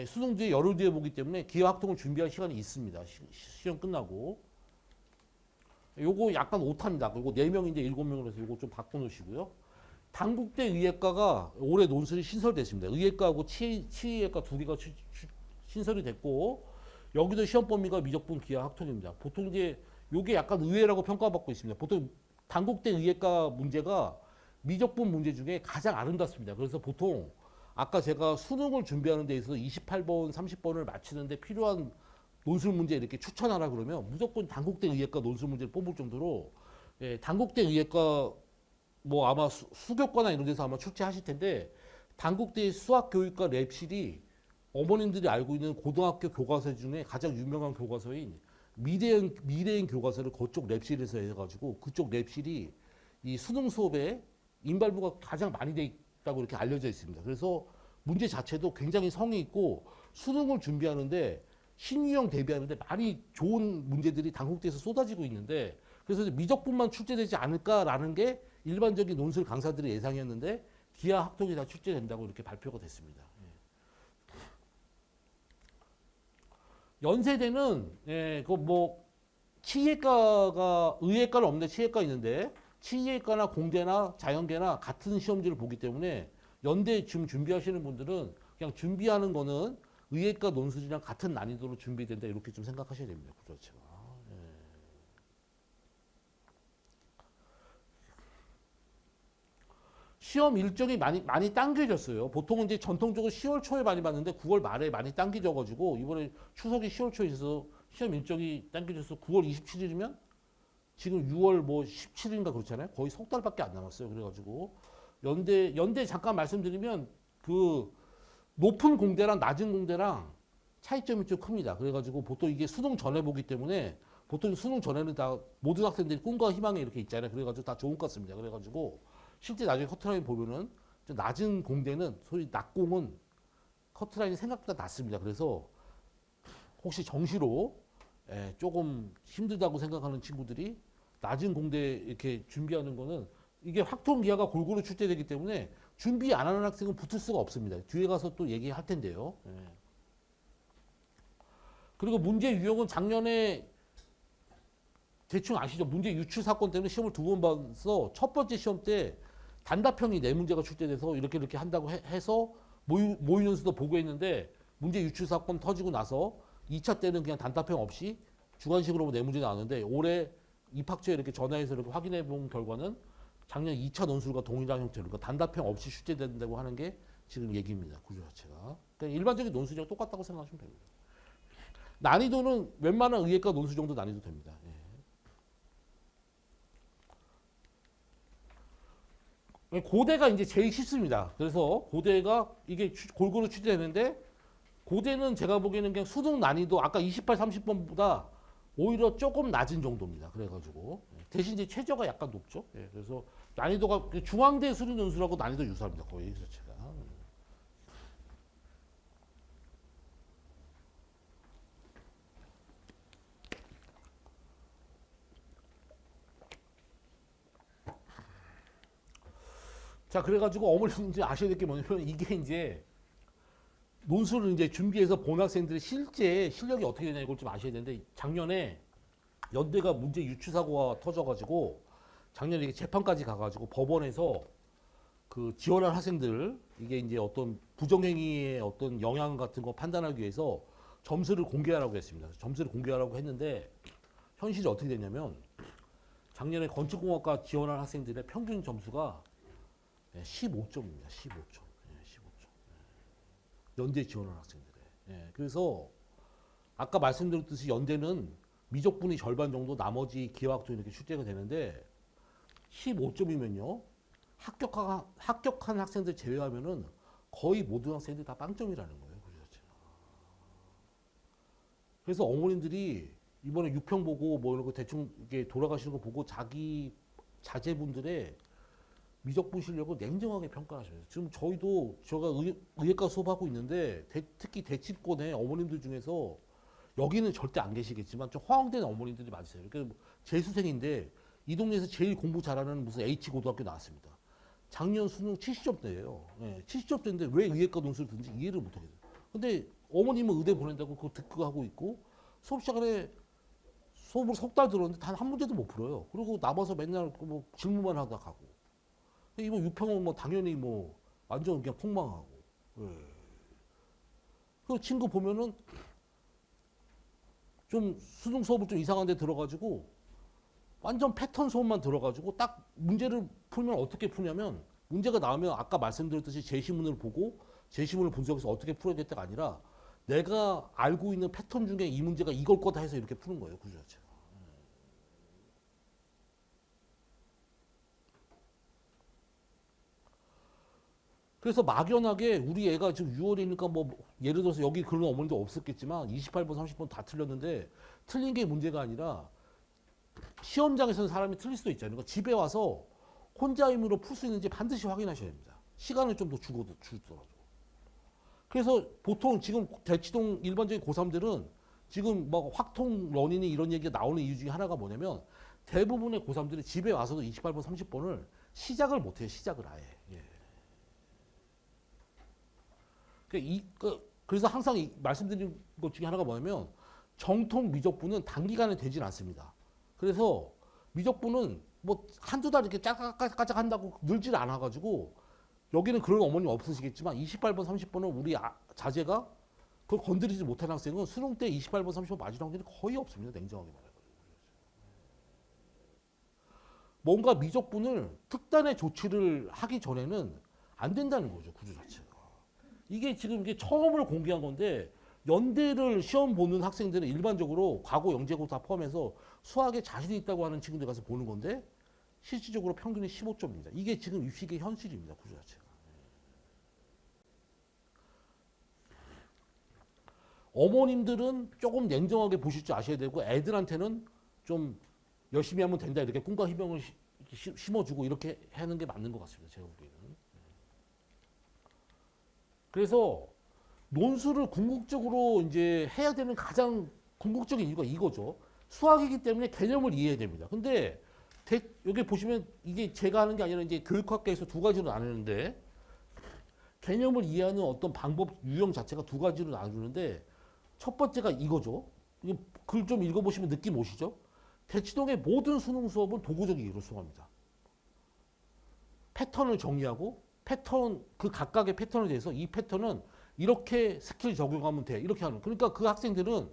수능 뒤에 열흘 뒤에 보기 때문에 기하학통을 준비할 시간이 있습니다. 시험 끝나고. 요거 약간 오타입니다. 그리고 4명인데 7명으로 해서 요거 좀 바꿔놓으시고요. 단국대 의예과가 올해 논술이 신설됐습니다. 의예과하고 치의예과 두 개가 신설이 됐고 여기도 시험 범위가 미적분 기하학통입니다. 보통 이제 요게 약간 의외라고 평가받고 있습니다. 보통 단국대 의예과 문제가 미적분 문제 중에 가장 아름답습니다. 그래서 보통 아까 제가 수능을 준비하는 데 있어서 28번, 30번을 맞히는데 필요한 논술 문제 이렇게 추천하라 그러면 무조건 단국대 의예과 논술 문제를 뽑을 정도로 단국대 의예과 뭐 아마 수교과나 이런 데서 아마 출제하실 텐데 단국대 수학교육과 랩실이 어머님들이 알고 있는 고등학교 교과서 중에 가장 유명한 교과서인 미래인 교과서를 그쪽 랩실에서 해가지고 그쪽 랩실이 이 수능 수업에 인발부가 가장 많이 돼 있다고 이렇게 알려져 있습니다. 그래서 문제 자체도 굉장히 성의 있고 수능을 준비하는데 신유형 대비하는데 많이 좋은 문제들이 단국대에서 쏟아지고 있는데 그래서 미적분만 출제되지 않을까라는 게 일반적인 논술 강사들의 예상이었는데 기하 학통이 다 출제된다고 이렇게 발표가 됐습니다. 연세대는 그뭐 치의과가 의예과는 없는데 치의과 있는데 치의과나 공대나 자연계나 같은 시험지를 보기 때문에 연대 지금 준비하시는 분들은 그냥 준비하는 거는 의예과 논술이랑 같은 난이도로 준비된다 이렇게 좀 생각하셔야 됩니다. 구조 자체가. 시험 일정이 많이 당겨졌어요. 보통은 이제 전통적으로 10월 초에 많이 봤는데 9월 말에 많이 당겨져가지고 이번에 추석이 10월 초에 있어서 시험 일정이 당겨져서 9월 27일이면 지금 6월 뭐 17일인가 그렇잖아요. 거의 석 달밖에 안 남았어요. 그래가지고 연대 잠깐 말씀드리면 그 높은 공대랑 낮은 공대랑 차이점이 좀 큽니다. 그래가지고 보통 이게 수능 전에 보기 때문에 보통 수능 전에는 다 모든 학생들이 꿈과 희망이 이렇게 있잖아요. 그래가지고 다 좋은 것 같습니다. 그래가지고 실제 나중에 커트라인 보면은 좀 낮은 공대는 소위 낮공은 커트라인이 생각보다 낮습니다. 그래서 혹시 정시로 조금 힘들다고 생각하는 친구들이 낮은 공대 이렇게 준비하는 거는 이게 확통기하가 골고루 출제되기 때문에 준비 안 하는 학생은 붙을 수가 없습니다. 뒤에 가서 또 얘기할 텐데요. 그리고 문제 유형은 작년에 대충 아시죠? 문제 유출 사건 때문에 시험을 2번 봐서 첫 번째 시험 때 단답형이 4문제가 출제돼서 이렇게 한다고 해서 모의연수도 보고했는데 문제 유출 사건 터지고 나서 2차 때는 그냥 단답형 없이 주관식으로 4문제 나왔는데 올해 입학처에 이렇게 전화해서 이렇게 확인해 본 결과는 작년 2차 논술과 동일한 형태로 그러니까 단답형 없이 출제된다고 하는 게 지금 얘기입니다. 구조 자체가. 그러니까 일반적인 논술이랑 똑같다고 생각하시면 됩니다. 난이도는 웬만한 의예과 논술 정도 난이도 됩니다. 고대가 이제 제일 쉽습니다. 그래서 고대가 이게 골고루 출제되는데 고대는 제가 보기에는 그냥 수능 난이도 아까 28, 30번보다 오히려 조금 낮은 정도입니다. 그래가지고 대신 이제 최저가 약간 높죠. 그래서 난이도가 중앙대 수리 논술하고 난이도 유사합니다. 거의 자체가. 자, 그래가지고 어머님 이제 아셔야 될 게 뭐냐면 이게 이제 논술을 이제 준비해서 본 학생들의 실제 실력이 어떻게 되냐 이걸 좀 아셔야 되는데 작년에 연대가 문제 유출 사고가 터져가지고 작년에 이게 재판까지 가가지고 법원에서 그 지원한 학생들 이게 이제 어떤 부정행위의 어떤 영향 같은 거 판단하기 위해서 점수를 공개하라고 했습니다. 점수를 공개하라고 했는데 현실이 어떻게 됐냐면 작년에 건축공학과 지원한 학생들의 평균 점수가 15점입니다. 15점. 15점. 연대 지원한 학생들의. 그래서 아까 말씀드렸듯이 연대는 미적분이 절반 정도 나머지 기하학도 이렇게 출제가 되는데 15점이면요. 합격한 학생들 제외하면은 거의 모든 학생들이 다 빵점이라는 거예요. 그래서 어머님들이 이번에 6평 보고 뭐 이런 거 대충 이게 돌아가시는 거 보고 자기 자제분들의 미적분 실력을 냉정하게 평가하셔요. 지금 저희도 제가 의예과 수업하고 있는데 특히 대치권의 어머님들 중에서 여기는 절대 안 계시겠지만 좀 허황된 어머님들이 많으세요. 그러니까 재수생인데 이 동네에서 제일 공부 잘하는 무슨 H고등학교 나왔습니다. 작년 수능 70점대예요. 예, 70점대인데 왜 의예과 논술을 듣는지 이해를 못하겠어요. 근데 어머님은 의대 보낸다고 그거 듣고 하고 있고 수업 시간에 수업을 석 달 들었는데 단 한 문제도 못 풀어요. 그리고 남아서 맨날 뭐 질문만 하다 가고. 이거 유평은 뭐 당연히 뭐 완전 그냥 폭망하고. 예. 그 친구 보면은 좀 수능 수업을 좀 이상한 데 들어가지고 완전 패턴 수업만 들어가지고 딱 문제를 풀면 어떻게 푸냐면 문제가 나오면 아까 말씀드렸듯이 제시문을 보고 제시문을 분석해서 어떻게 풀어야겠다가 아니라 내가 알고 있는 패턴 중에 이 문제가 이걸 거다 해서 이렇게 푸는 거예요. 구조 자체가. 그래서 막연하게 우리 애가 지금 6월이니까 뭐 예를 들어서 여기 그런 어머니도 없었겠지만 28번, 30번 다 틀렸는데 틀린 게 문제가 아니라 시험장에서는 사람이 틀릴 수도 있잖아요. 그러니까 집에 와서 혼자 힘으로 풀 수 있는지 반드시 확인하셔야 됩니다. 시간을 좀 더 주더라도. 그래서 보통 지금 대치동 일반적인 고3들은 지금 뭐 확통 러닝이 이런 얘기가 나오는 이유 중에 하나가 뭐냐면 대부분의 고3들이 집에 와서도 28번, 30번을 시작을 못해요. 시작을 아예. 예. 그래서 항상 말씀드린 것 중에 하나가 뭐냐면 정통 미적분은 단기간에 되진 않습니다. 그래서 미적분은 뭐 한두 달 이렇게 짜깍짜깍 한다고 늘질 않아가지고 여기는 그런 어머님 없으시겠지만 28번, 30번은 우리 자제가 그걸 건드리지 못한 학생은 수능 때 28번, 30번 맞을 확률이 거의 없습니다. 냉정하게 말해요. 뭔가 미적분을 특단의 조치를 하기 전에는 안 된다는 거죠. 구조 자체가. 이게 지금 이게 처음으로 공개한 건데 연대를 시험 보는 학생들은 일반적으로 과거 영재고 다 포함해서 수학에 자신이 있다고 하는 친구들 가서 보는 건데 실질적으로 평균이 15점입니다. 이게 지금 입시계 현실입니다. 구조 자체가. 어머님들은 조금 냉정하게 보실 줄 아셔야 되고 애들한테는 좀 열심히 하면 된다 이렇게 꿈과 희망을 심어주고 이렇게 하는 게 맞는 것 같습니다. 제가 보기에는. 그래서 논술을 궁극적으로 이제 해야 되는 가장 궁극적인 이유가 이거죠. 수학이기 때문에 개념을 이해해야 됩니다. 근데 여기 보시면 이게 제가 하는 게 아니라 이제 교육학계에서 두 가지로 나누는데 개념을 이해하는 어떤 방법 유형 자체가 두 가지로 나누는데 첫 번째가 이거죠. 글 좀 읽어보시면 느낌 오시죠? 대치동의 모든 수능 수업은 도구적 이해로 수업합니다. 패턴을 정리하고 패턴 그 각각의 패턴에 대해서 이 패턴은 이렇게 스킬 적용하면 돼 이렇게 하는. 그러니까 그 학생들은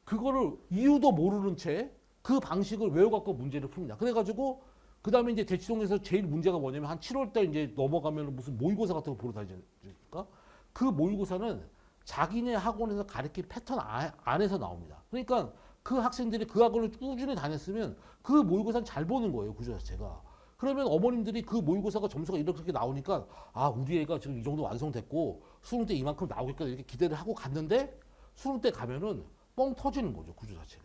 그거를 이유도 모르는 채 그 방식을 외워갖고 문제를 풉니다. 그래가지고 그 다음에 이제 대치동에서 제일 문제가 뭐냐면 한 7월달 이제 넘어가면 무슨 모의고사 같은 거 보러 다니니까 그 모의고사는 자기네 학원에서 가르친 패턴 안에서 나옵니다. 그러니까 그 학생들이 그 학원을 꾸준히 다녔으면 그 모의고사는 잘 보는 거예요. 구조 자체가. 그러면 어머님들이 그 모의고사가 점수가 이렇게 나오니까 아 우리 애가 지금 이 정도 완성됐고 수능 때 이만큼 나오겠다 이렇게 기대를 하고 갔는데 수능 때 가면은 뻥 터지는 거죠. 구조 자체가.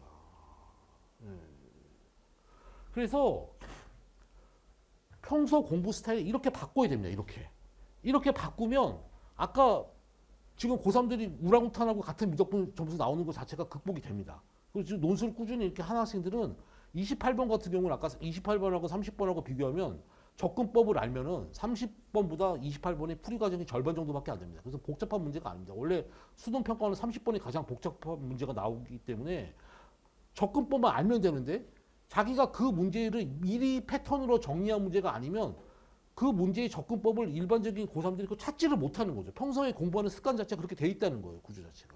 그래서 평소 공부 스타일 이렇게 바꿔야 됩니다. 이렇게 바꾸면 아까 지금 고3들이 우랑우탄하고 같은 미적분 점수 나오는 것 자체가 극복이 됩니다. 그리고 지금 논술을 꾸준히 이렇게 하는 학생들은 28번 같은 경우는 아까 28번하고 30번하고 비교하면 접근법을 알면은 30번보다 28번의 풀이 과정이 절반 정도밖에 안 됩니다. 그래서 복잡한 문제가 아닙니다. 원래 수능 평가는 30번이 가장 복잡한 문제가 나오기 때문에 접근법만 알면 되는데 자기가 그 문제를 미리 패턴으로 정리한 문제가 아니면 그 문제의 접근법을 일반적인 고3들이 찾지를 못하는 거죠. 평소에 공부하는 습관 자체가 그렇게 돼 있다는 거예요. 구조 자체가.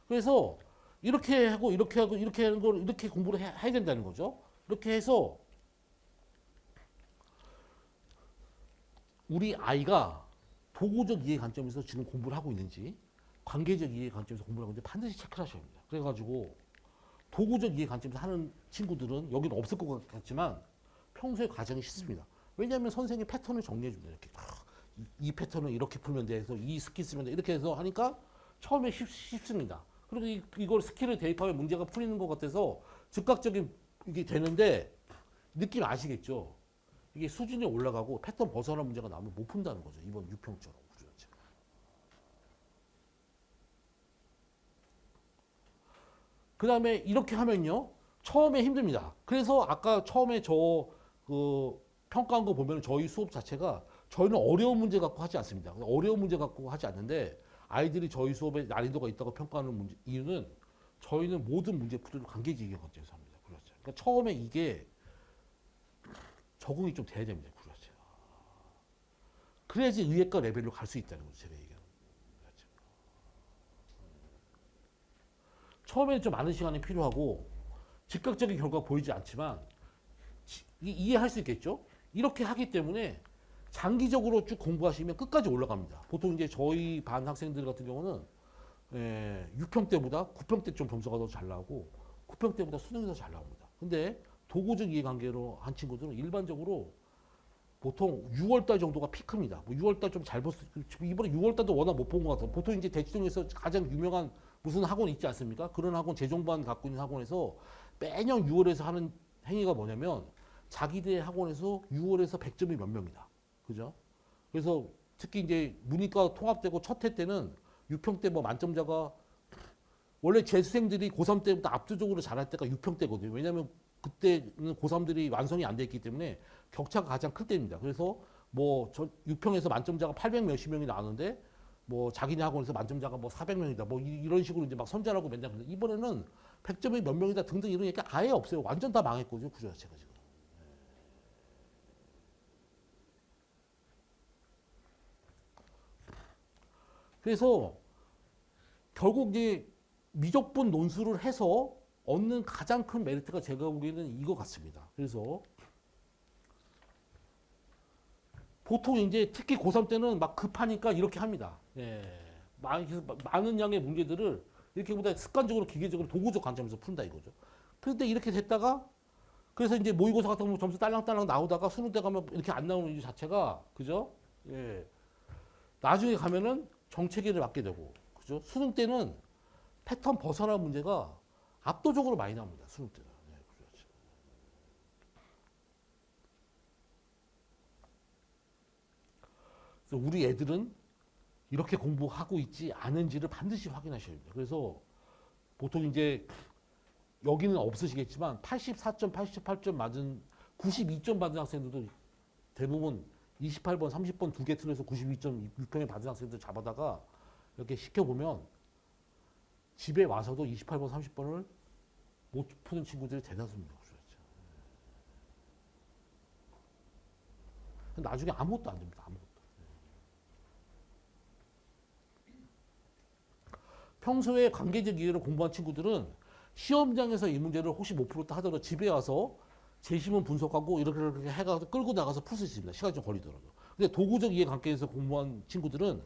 그래서 이렇게 하고 이렇게 하고 이렇게 하는 걸 이렇게 공부를 해야 된다는 거죠. 이렇게 해서 우리 아이가 도구적 이해 관점에서 지금 공부를 하고 있는지 관계적 이해 관점에서 공부를 하고 있는지 반드시 체크를 하셔야 합니다. 그래가지고 도구적 이해 관점에서 하는 친구들은 여기는 없을 것 같지만 평소에 과정이 쉽습니다. 왜냐하면 선생님이 패턴을 정리해 줍니다. 이렇게 이 패턴을 이렇게 풀면 돼. 그래서 이 스킬 쓰면 돼. 이렇게 해서 하니까 처음에 쉽습니다. 그리고 이걸 스킬을 대입하면 문제가 풀리는 것 같아서 즉각적인 이게 되는데 느낌 아시겠죠? 이게 수준이 올라가고 패턴 벗어난 문제가 나오면 못 푼다는 거죠. 이번 유평처럼. 그 다음에 이렇게 하면요. 처음에 힘듭니다. 그래서 아까 처음에 그 평가한 거 보면 저희 수업 자체가 저희는 어려운 문제 갖고 하지 않습니다. 어려운 문제 갖고 하지 않는데 아이들이 저희 수업에 난이도가 있다고 평가하는 이유는 저희는 모든 문제 풀이를 관계지기 관점에서 합니다. 그렇죠. 그러니까 처음에 이게 적응이 좀 돼야 됩니다. 그렇죠. 그래야지 의예과 레벨로 갈 수 있다는 거죠. 제가 얘기하는. 그렇죠. 처음에는 좀 많은 시간이 필요하고 즉각적인 결과가 보이지 않지만 이해할 수 있겠죠? 이렇게 하기 때문에 장기적으로 쭉 공부하시면 끝까지 올라갑니다. 보통 이제 저희 반 학생들 같은 경우는 6평 때보다 9평 때 좀 점수가 더 잘 나오고 9평 때보다 수능이 더 잘 나옵니다. 근데 도구적 이해관계로 한 친구들은 일반적으로 보통 6월달 정도가 피크입니다. 뭐 6월달 좀 잘 봤을 이번에 6월달도 워낙 못 본 것 같아요. 보통 이제 대치동에서 가장 유명한 무슨 학원 있지 않습니까? 그런 학원 재정반 갖고 있는 학원에서 매년 6월에서 하는 행위가 뭐냐면 자기네 학원에서 6월에서 100점이 몇 명이다. 그죠? 그래서 특히 이제 문이과 통합되고 첫 해 때는 6평 때 뭐 만점자가 원래 재수생들이 고3 때부터 압도적으로 잘할 때가 6평 때거든요. 왜냐하면 그때는 고3들이 완성이 안 됐기 때문에 격차가 가장 클 때입니다. 그래서 뭐 6평에서 만점자가 800 몇십 명이 나오는데 뭐 자기네 학원에서 만점자가 뭐 400명이다. 뭐 이런 식으로 이제 막 선전하고 맨날 그러는데 이번에는 100점이 몇 명이다 등등 이런 얘기가 아예 없어요. 완전 다 망했거든요. 구조 자체가 지금. 그래서 결국 이제 미적분 논술을 해서 얻는 가장 큰 메리트가 제가 보기에는 이거 같습니다. 그래서 보통 이제 특히 고3 때는 막 급하니까 이렇게 합니다. 예. 많은 양의 문제들을 이렇게 보다 습관적으로 기계적으로 도구적 관점에서 푼다 이거죠. 그런데 이렇게 됐다가 그래서 이제 모의고사 같은 거 점수 딸랑딸랑 나오다가 수능 때 가면 이렇게 안 나오는 이유 자체가 그죠? 예. 나중에 가면은 정체기를 맞게 되고 그죠? 수능 때는 패턴 벗어난 문제가 압도적으로 많이 나옵니다. 수능 때는. 네, 그렇죠. 그래서 우리 애들은 이렇게 공부하고 있지 않은지를 반드시 확인하셔야 됩니다. 그래서 보통 이제 여기는 없으시겠지만 84점, 88점 맞은 92점 받은 학생들도 대부분 28번, 30번 두 개 틀어서 92점 6평에 받은 학생들 잡아다가 이렇게 시켜보면 집에 와서도 28번, 30번을 못 푸는 친구들이 대다수입니다. 나중에 아무것도 안 됩니다. 아무것도. 평소에 관계적 이해를 공부한 친구들은 시험장에서 이 문제를 혹시 못 풀었다 하더라도 집에 와서 재시문 분석하고 이렇게 해가지고 끌고 나가서 풀 수 있습니다. 시간이 좀 걸리더라도. 근데 도구적 이해 관계에서 공부한 친구들은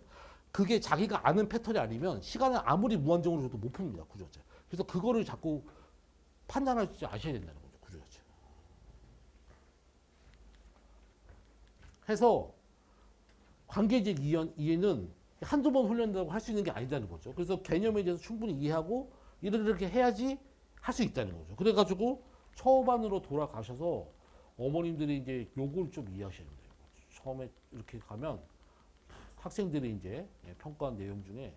그게 자기가 아는 패턴이 아니면 시간을 아무리 무한정으로 줘도 못 풉니다. 구조 자체. 그래서 그거를 자꾸 판단할 줄 아셔야 된다는 거죠. 구조 자체. 해서 관계적 이해는 한두 번 훈련한다고 할 수 있는 게 아니다는 거죠. 그래서 개념에 대해서 충분히 이해하고 이렇게 해야지 할 수 있다는 거죠. 그래가지고 초반으로 돌아가셔서 어머님들이 이제 요걸 좀 이해하셔야 돼요. 처음에 이렇게 가면 학생들이 이제 평가한 내용 중에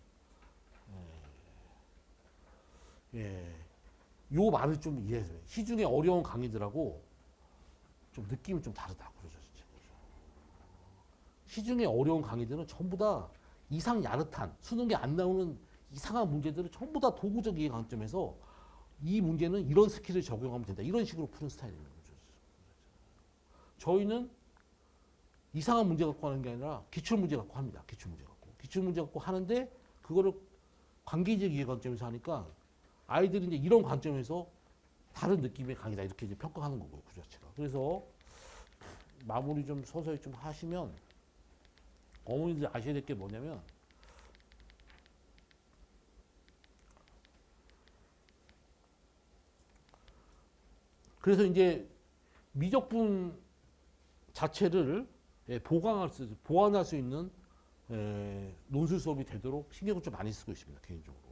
요 말을 좀 이해해줘요. 시중에 어려운 강의들하고 좀 느낌이 좀 다르다. 그러죠, 진짜. 시중에 어려운 강의들은 전부 다 이상 야릇한 수능에 안 나오는 이상한 문제들을 전부 다 도구적 이해 관점에서 이 문제는 이런 스킬을 적용하면 된다. 이런 식으로 푸는 스타일입니다. 저희는 이상한 문제 갖고 하는 게 아니라 기출 문제 갖고 합니다. 기출 문제 갖고. 기출 문제 갖고 하는데 그거를 관계적 이해 관점에서 하니까 아이들이 이제 이런 관점에서 다른 느낌의 강의다. 이렇게 이제 평가하는 거고요. 그 자체가. 그래서 마무리 좀 서서히 좀 하시면 어머니들 아셔야 될 게 뭐냐면 그래서 이제 미적분 자체를 보완할 수 있는 논술 수업이 되도록 신경을 좀 많이 쓰고 있습니다. 개인적으로.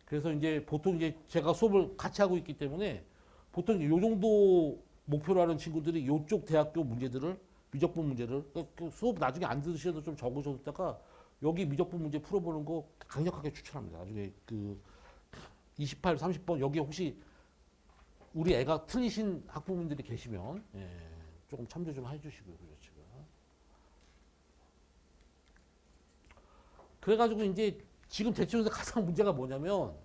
그래서 이제 보통 이제 제가 수업을 같이 하고 있기 때문에 보통 요 정도 목표로 하는 친구들이 이쪽 대학교 문제들을 미적분 문제를 그 수업 나중에 안 들으셔도 좀 적으셨다가 여기 미적분 문제 풀어보는 거 강력하게 추천합니다. 나중에 그 28, 30번 여기 혹시 우리 애가 틀리신 학부모님들이 계시면 예, 조금 참조 좀 해주시고요. 그죠, 지금. 그래가지고 이제 지금 대치동에서 가장 문제가 뭐냐면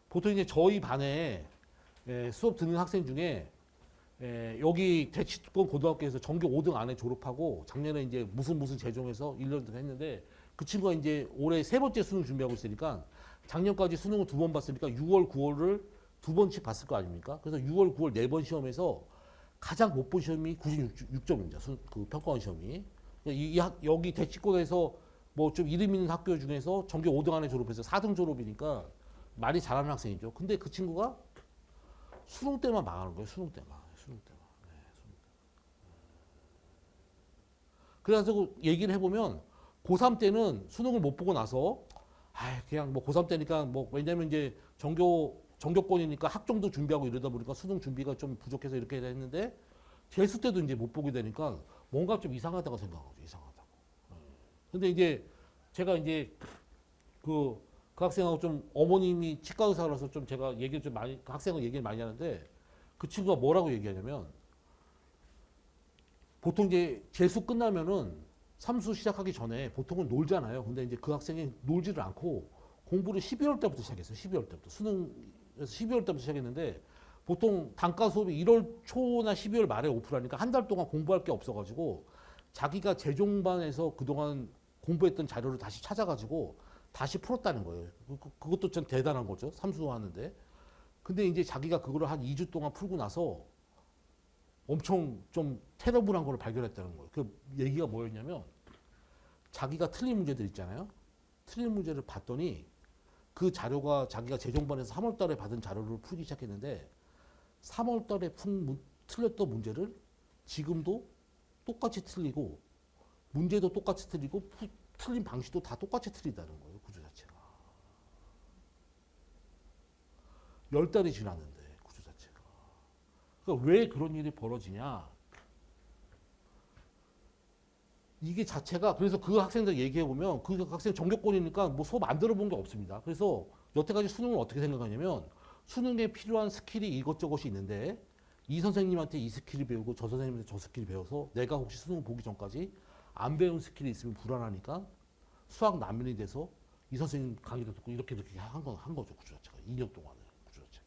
보통 이제 저희 반에 예, 수업 듣는 학생 중에 예, 여기 대치동 고등학교에서 전교 5등 안에 졸업하고 작년에 이제 무슨 재종해서 1년 등 했는데 그 친구가 이제 올해 세 번째 수능 준비하고 있으니까 작년까지 수능을 두 번 봤으니까 6월, 9월을 두 번씩 봤을 거 아닙니까? 그래서 6월, 9월 네 번 시험에서 가장 못 본 시험이 96점입니다. 그 평가원 시험이. 여기 대치권에서 뭐 좀 이름 있는 학교 중에서 전교 5등 안에 졸업해서 4등 졸업이니까 말이 잘하는 학생이죠. 근데 그 친구가 수능 때만 망하는 거예요. 수능 때만. 수능 때만. 네, 수능 때만. 그래서 얘기를 해보면 고3 때는 수능을 못 보고 나서 그냥 뭐 고3 때니까 뭐 왜냐면 이제 전교권이니까 학종도 준비하고 이러다 보니까 수능 준비가 좀 부족해서 이렇게 했는데 재수 때도 이제 못 보게 되니까 뭔가 좀 이상하다고 생각하죠. 이상하다고. 근데 이제 제가 이제 그 학생하고 좀 어머님이 치과 의사라서 좀 제가 얘기를 좀 많이 그 학생하고 얘기를 많이 하는데 그 친구가 뭐라고 얘기하냐면 보통 이제 재수 끝나면은 삼수 시작하기 전에 보통은 놀잖아요. 근데 이제 그 학생이 놀지를 않고 공부를 12월 때부터 시작했어요. 12월 때부터 수능에서 12월 때부터 시작했는데 보통 단과 수업이 1월 초나 12월 말에 오픈하니까 한 달 동안 공부할 게 없어가지고 자기가 재종반에서 그동안 공부했던 자료를 다시 찾아가지고 다시 풀었다는 거예요. 그것도 참 대단한 거죠. 삼수하는데. 근데 이제 자기가 그거를 한 2주 동안 풀고 나서 엄청 좀 테러블한 걸 발견했다는 거예요. 그 얘기가 뭐였냐면 자기가 틀린 문제들 있잖아요. 틀린 문제를 봤더니 그 자료가 자기가 재종반에서 3월 달에 받은 자료를 풀기 시작했는데 3월 달에 틀렸던 문제를 지금도 똑같이 틀리고 문제도 똑같이 틀리고 틀린 방식도 다 똑같이 틀린다는 거예요. 구조 자체가. 10달이 지났는데 구조 자체가. 그러니까 왜 그런 일이 벌어지냐. 이게 자체가 그래서 그 학생들 얘기해보면 그 학생 전교권이니까 뭐 수업 안 들어본 게 없습니다. 그래서 여태까지 수능을 어떻게 생각하냐면 수능에 필요한 스킬이 이것저것이 있는데 이 선생님한테 이 스킬을 배우고 저 선생님한테 저 스킬을 배워서 내가 혹시 수능 보기 전까지 안 배운 스킬이 있으면 불안하니까 수학 난민이 돼서 이 선생님 강의도 듣고 이렇게 한 거죠. 구조 자체가 2년 동안에 구조 자체가.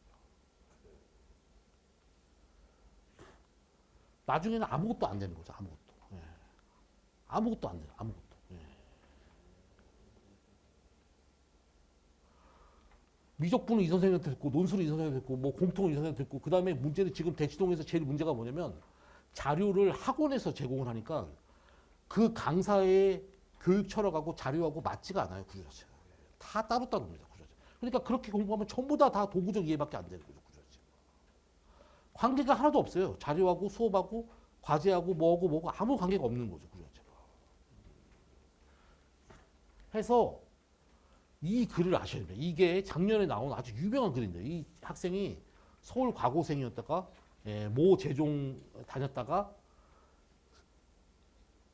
나중에는 아무것도 안 되는 거죠. 아무것도. 예. 아무것도 안 돼요. 아무것도. 예. 미적분은 이 선생님한테 듣고 논술은 이 선생님한테 듣고 뭐 공통은 이 선생님한테 듣고 그다음에 문제는 지금 대치동에서 제일 문제가 뭐냐면 자료를 학원에서 제공을 하니까 그 강사의 교육 철학하고 자료하고 맞지가 않아요. 구조 자체가. 다 따로따로입니다. 구조 자체가. 그러니까 그렇게 공부하면 전부 다 도구적 이해밖에 안 되는 거죠. 구조 자체가. 관계가 하나도 없어요. 자료하고 수업하고 과제하고 뭐하고 아무 관계가 없는 거죠. 구조 자체가. 해서 이 글을 아셔야 됩니다. 이게 작년에 나온 아주 유명한 글인데 이 학생이 서울 과고생이었다가 모 재종 다녔다가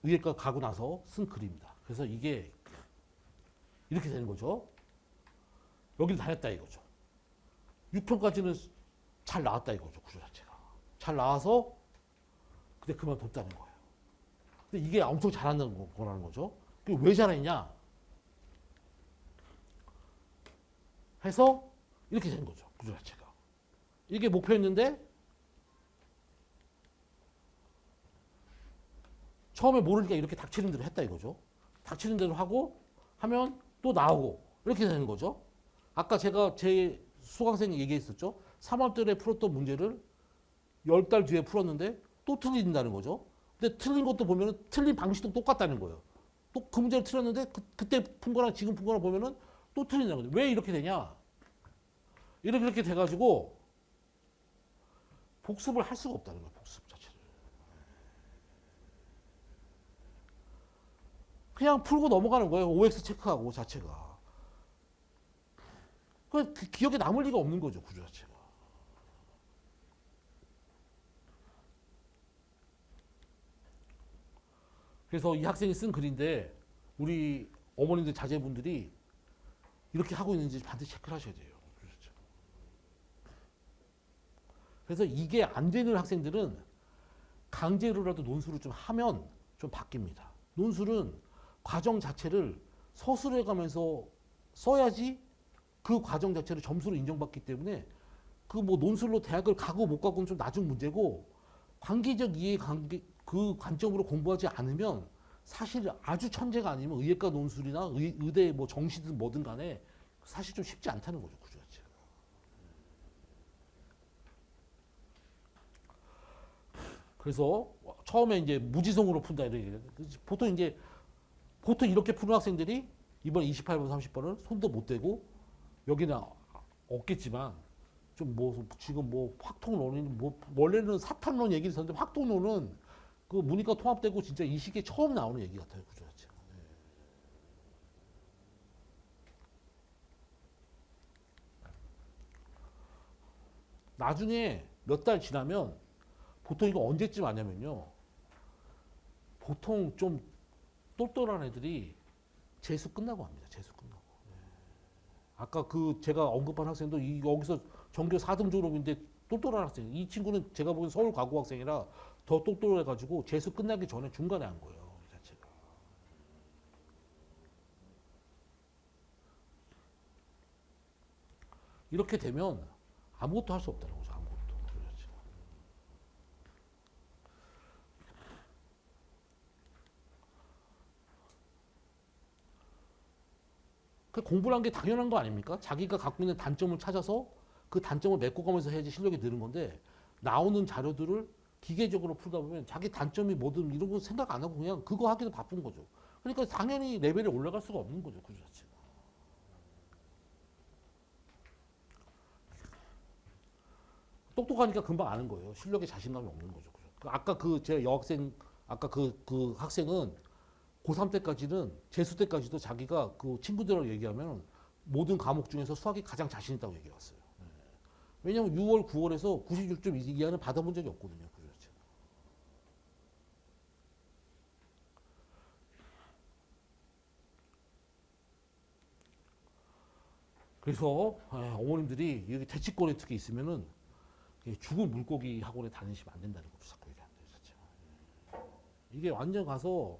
의예과 가고 나서 쓴 글입니다. 그래서 이게 이렇게 되는 거죠. 여기를 다녔다 이거죠. 6편까지는 잘 나왔다 이거죠. 구조 자체가. 잘 나와서 근데 그만뒀다는 거예요. 근데 이게 엄청 잘한다는 거라는 거죠. 왜 잘했냐? 해서 이렇게 된 거죠. 구조 자체가. 이게 목표였는데 처음에 모르니까 이렇게 닥치는 대로 했다 이거죠. 닥치는 대로 하고 하면 또 나오고 이렇게 되는 거죠. 아까 제가 제 수강생 얘기했었죠. 3월 달에 풀었던 문제를 10달 뒤에 풀었는데 또 틀린다는 거죠. 근데 틀린 것도 보면 틀린 방식도 똑같다는 거예요. 또 그 문제를 틀렸는데 그때 푼 거랑 지금 푼 거랑 보면은 또 틀린다는 거죠. 왜 이렇게 되냐? 이렇게 돼가지고 복습을 할 수가 없다는 거예요. 복습 자체를. 그냥 풀고 넘어가는 거예요. OX 체크하고 자체가. 그 기억에 남을 리가 없는 거죠. 구조 자체가. 그래서 이 학생이 쓴 글인데 우리 어머님들 자제분들이 이렇게 하고 있는지 반드시 체크를 하셔야 돼요. 그렇죠. 그래서 이게 안 되는 학생들은 강제로라도 논술을 좀 하면 좀 바뀝니다. 논술은 과정 자체를 서술해 가면서 써야지 그 과정 자체를 점수로 인정받기 때문에 그 뭐 논술로 대학을 가고 못 가고는 좀 나중 문제고 관계적 이해 관계 그 관점으로 공부하지 않으면 사실 아주 천재가 아니면 의예과 논술이나 의대 뭐 정시든 뭐든 간에 사실 좀 쉽지 않다는 거죠. 구조 자체가. 그래서 처음에 이제 무지성으로 푼다 이렇게 보통 이렇게 푸는 학생들이 이번 28번 30번을 손도 못 대고 여기는 없겠지만 좀 뭐 지금 뭐 확통론이 뭐 원래는 사탐론 얘기를 했었는데 확통론은 그 문이과 통합되고 진짜 이 시기에 처음 나오는 얘기 같아요. 구조 자체가. 나중에 몇 달 지나면 보통 이거 언제쯤 아냐면요. 보통 좀 똘똘한 애들이 재수 끝나고 합니다. 재수 끝나고. 아까 그 제가 언급한 학생도 여기서 전교 4등 졸업인데 똘똘한 학생. 이 친구는 제가 보기엔 서울 과고 학생이라 더 똘똘해가지고 재수 끝나기 전에 중간에 한 거예요. 이 자체가. 이렇게 되면 아무것도 할 수 없다는 거죠. 아무것도. 그렇죠. 그 공부란 게 당연한 거 아닙니까? 자기가 갖고 있는 단점을 찾아서 그 단점을 메꿔가면서 해야지 실력이 느는 건데 나오는 자료들을 기계적으로 풀다 보면 자기 단점이 뭐든 이런 거 생각 안 하고 그냥 그거 하기도 바쁜 거죠. 그러니까 당연히 레벨이 올라갈 수가 없는 거죠. 그 자체가. 똑똑하니까 금방 아는 거예요. 실력에 자신감이 없는 거죠. 아까 그 제 여학생, 아까 그 학생은 고3 때까지는 재수 때까지도 자기가 그 친구들하고 얘기하면 모든 과목 중에서 수학이 가장 자신 있다고 얘기해 왔어요. 왜냐면 6월, 9월에서 96점 이하는 받아본 적이 없거든요. 그렇죠. 그래서 어머님들이 여기 대치권에 특히 있으면은 죽은 물고기 학원에 다니시면 안 된다는 것도 자꾸 얘기한대요. 이게 완전 가서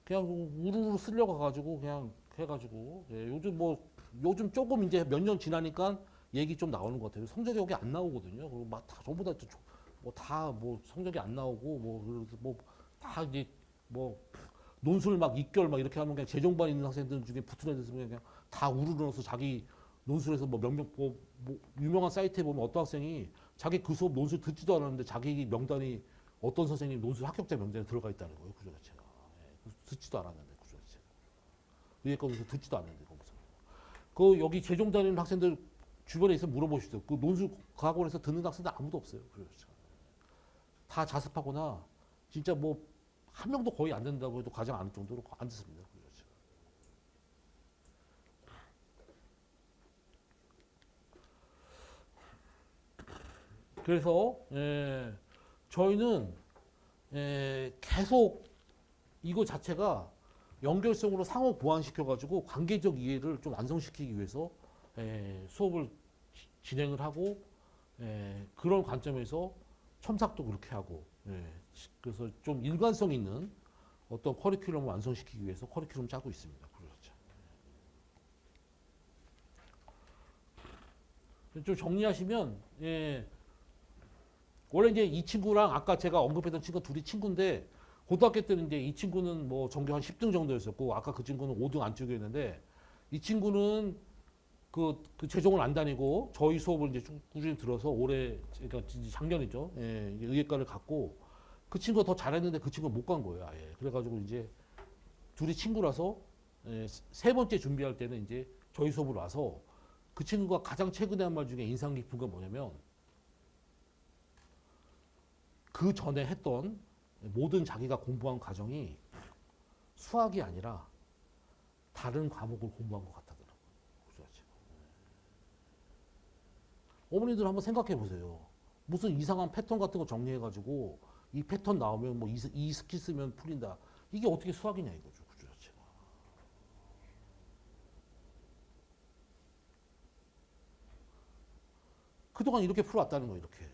그냥 우르르 쓸려가 가지고 그냥 해가지고 요즘 조금 이제 몇 년 지나니까 얘기 좀 나오는 것 같아요. 성적이 여기 안 나오거든요. 그리고 막 다 전부 다 뭐 성적이 안 나오고 뭐 다 이제 뭐 논술 막 입결 막 이렇게 하면 그냥 재정반 있는 학생들 중에 붙은 애들 그냥 다 우르르 서 자기 논술에서 뭐 유명한 사이트에 보면 어떤 학생이 자기 그 수업 논술 듣지도 않았는데 자기 명단이 어떤 선생님 논술 합격자 명단에 들어가 있다는 거예요. 구조 자체가. 듣지도 않았는데 구조 자체가. 의예과 논술 듣지도 않았는데 거기서. 그 여기 재종 다니는 학생들 주변에 있으면 물어보시죠. 그 논술 그 학원에서 듣는 학생들 아무도 없어요. 구조 자체가. 다 자습하거나 진짜 뭐 한 명도 거의 안 된다고 해도 과장 안 할 정도로 안 듣습니다. 구조 자체가. 그래서 저희는 계속 이거 자체가 연결성으로 상호 보완시켜가지고 관계적 이해를 좀 완성시키기 위해서 수업을 진행을 하고 그런 관점에서 첨삭도 그렇게 하고 그래서 좀 일관성 있는 어떤 커리큘럼을 완성시키기 위해서 커리큘럼 짜고 있습니다. 그렇죠. 좀 정리하시면 원래 이제 이 친구랑 아까 제가 언급했던 친구 둘이 친구인데 고등학교 때는 이제 이 친구는 뭐 전교 한 10등 정도였었고 아까 그 친구는 5등 안쪽이었는데 이 친구는 그 재종을 안 다니고 저희 수업을 이제 꾸준히 들어서 올해 그러니까 작년이죠. 의예과를 갔고 그 친구가 더 잘했는데 그 친구가 못 간 거예요. 아예. 그래가지고 이제 둘이 친구라서 세 번째 준비할 때는 이제 저희 수업으로 와서 그 친구가 가장 최근에 한 말 중에 인상 깊은 건 뭐냐면 그 전에 했던 모든 자기가 공부한 과정이 수학이 아니라 다른 과목을 공부한 것 같다더라고요. 어머니들 한번 생각해 보세요. 무슨 이상한 패턴 같은 거 정리해가지고 이 패턴 나오면 뭐 이 스킬 쓰면 풀린다. 이게 어떻게 수학이냐 이거죠. 구조 자체가. 그동안 이렇게 풀어왔다는 거예요. 이렇게.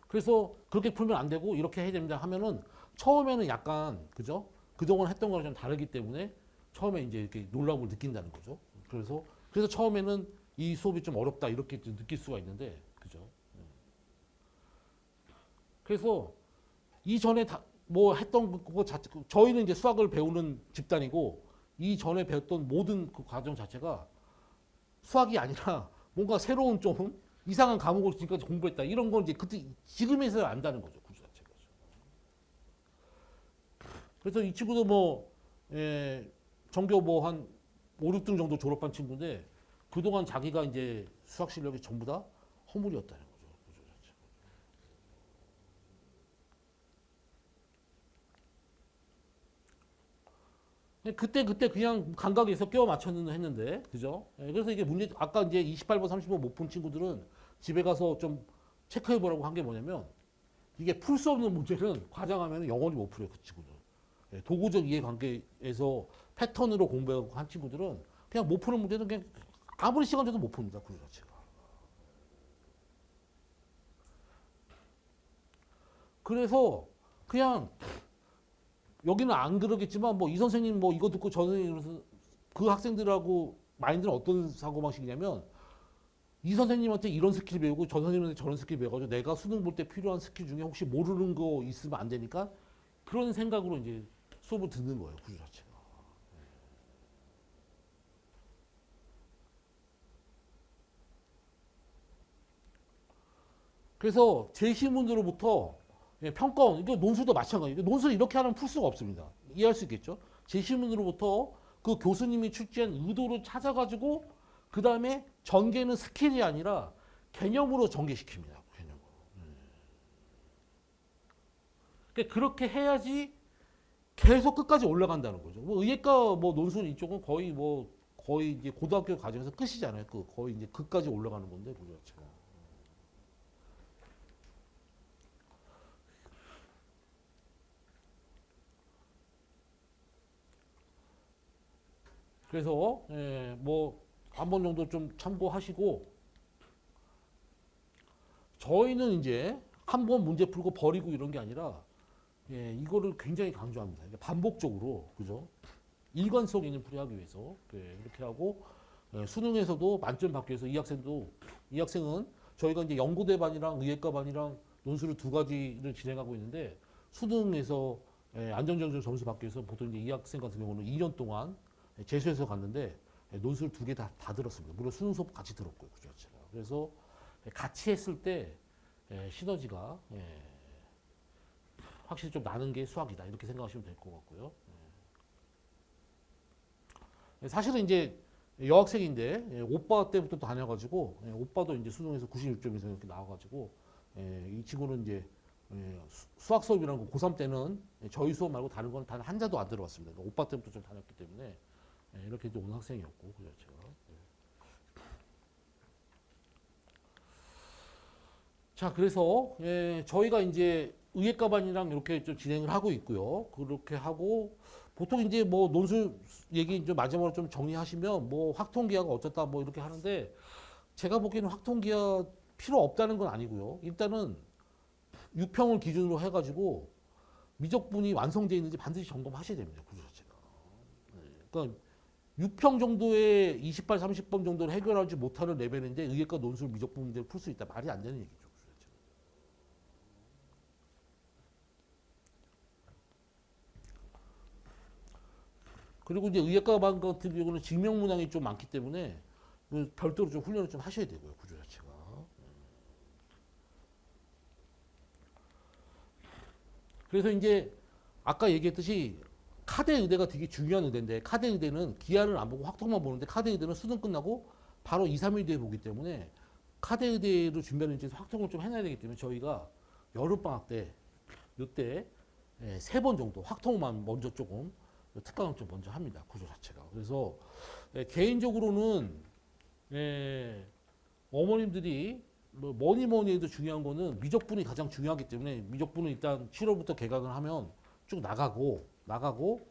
그래서 그렇게 풀면 안 되고 이렇게 해야 됩니다 하면은 처음에는 약간 그죠? 그동안 했던 거랑 좀 다르기 때문에 처음에 이제 이렇게 놀라움을 느낀다는 거죠. 그래서 처음에는 이 수업이 좀 어렵다 이렇게 좀 느낄 수가 있는데 그죠? 그래서 이전에 뭐 했던 거 자체 저희는 이제 수학을 배우는 집단이고 이전에 배웠던 모든 그 과정 자체가 수학이 아니라 뭔가 새로운 좀 이상한 과목을 지금까지 공부했다 이런 건 이제 그때 지금에서야 안다는 거죠 구조 자체가. 그래서 이 친구도 뭐 전교 뭐 한 5, 6등 정도 졸업한 친구인데 그동안 자기가 이제 수학 실력이 전부 다 허물이었다는 거죠 구조 자체가. 그때 그냥 감각에서 끼워 맞췄는 했는데 그죠? 그래서 이게 문제 아까 이제 28번 30번 못 푼 친구들은 집에 가서 좀 체크해 보라고 한 게 뭐냐면 이게 풀 수 없는 문제는 과장하면 영원히 못 풀어요 그 친구들. 도구적 이해관계에서 패턴으로 공부하고 한 친구들은 그냥 못 푸는 문제는 그냥 아무리 시간 줘도 못 풉니다 구조 자체가. 그래서 그냥 여기는 안 그러겠지만 뭐 이 선생님 뭐 이거 듣고 저 선생님 그 학생들하고 마인드는 어떤 사고방식이냐면 이 선생님한테 이런 스킬 배우고 저 선생님한테 저런 스킬 배워가지고 내가 수능 볼 때 필요한 스킬 중에 혹시 모르는 거 있으면 안 되니까 그런 생각으로 이제 수업을 듣는 거예요 구조 자체가. 그래서 제시문으로부터 평가원, 이게 논술도 마찬가지예요. 논술 이렇게 하면 풀 수가 없습니다. 이해할 수 있겠죠? 제시문으로부터 그 교수님이 출제한 의도를 찾아가지고 그 다음에 전개는 스킬이 아니라 개념으로 전개시킵니다. 개념으로. 그러니까 그렇게 해야지 계속 끝까지 올라간다는 거죠. 뭐 의예과 뭐 논술 이쪽은 거의 이제 고등학교 과정에서 끝이잖아요. 거의 이제 끝까지 올라가는 건데 그죠? 그래서 뭐 한 번 정도 좀 참고하시고 저희는 이제 한 번 문제 풀고 버리고 이런 게 아니라 이거를 굉장히 강조합니다. 반복적으로 그죠? 일관성 있는 풀이하기 위해서 이렇게 하고 수능에서도 만점 받기 위해서 이 학생은 저희가 이제 연구대반이랑 의예과반이랑 논술을 두 가지를 진행하고 있는데 수능에서 안정적으로 점수 받기 위해서 보통 이제 이 학생 같은 경우는 2년 동안 재수해서 갔는데 논술 두 개 다 들었습니다. 물론 수능 수업 같이 들었고요. 그 자체가. 그래서 같이 했을 때 시너지가 확실히 좀 나는 게 수학이다. 이렇게 생각하시면 될 것 같고요. 사실은 이제 여학생인데 오빠 때부터 다녀가지고 오빠도 이제 수능에서 96점 이상 이렇게 나와가지고 이 친구는 이제 수학 수업이라는 거 고3 때는 저희 수업 말고 다른 건 단 한 자도 안 들어왔습니다. 그러니까 오빠 때부터 좀 다녔기 때문에 이렇게 온 학생이었고 그죠 제가. 자 그래서 저희가 이제 의예과반이랑 이렇게 좀 진행을 하고 있고요. 그렇게 하고 보통 이제 뭐 논술 얘기 좀 마지막으로 좀 정리하시면 뭐 확통기하가 어쩌다 뭐 이렇게 하는데 제가 보기에는 확통기하 필요 없다는 건 아니고요. 일단은 6평을 기준으로 해가지고 미적분이 완성되어 있는지 반드시 점검하셔야 됩니다. 구조 자체가. 그러니까 6평 정도의 28, 30번 정도를 해결하지 못하는 레벨인데 의예과 논술 미적분 문제를 풀 수 있다. 말이 안 되는 얘기죠. 그리고 이제 의예과반 같은 경우는 증명 문항이 좀 많기 때문에 별도로 좀 훈련을 좀 하셔야 되고요. 구조 자체가. 그래서 이제 아까 얘기했듯이 카드 의대가 되게 중요한 의대인데 카드 의대는 기한을 안 보고 확통만 보는데 카드 의대는 수능 끝나고 바로 2, 3일 뒤에 보기 때문에 카드 의대로 준비하는 입장에서 확통을 좀 해놔야 되기 때문에 저희가 여름방학 때 이때 3번 정도 확통만 먼저 조금 특강을 좀 먼저 합니다. 구조 자체가. 그래서 개인적으로는 어머님들이 뭐 뭐니 해도 중요한 거는 미적분이 가장 중요하기 때문에 미적분은 일단 7월부터 개강을 하면 쭉 나가고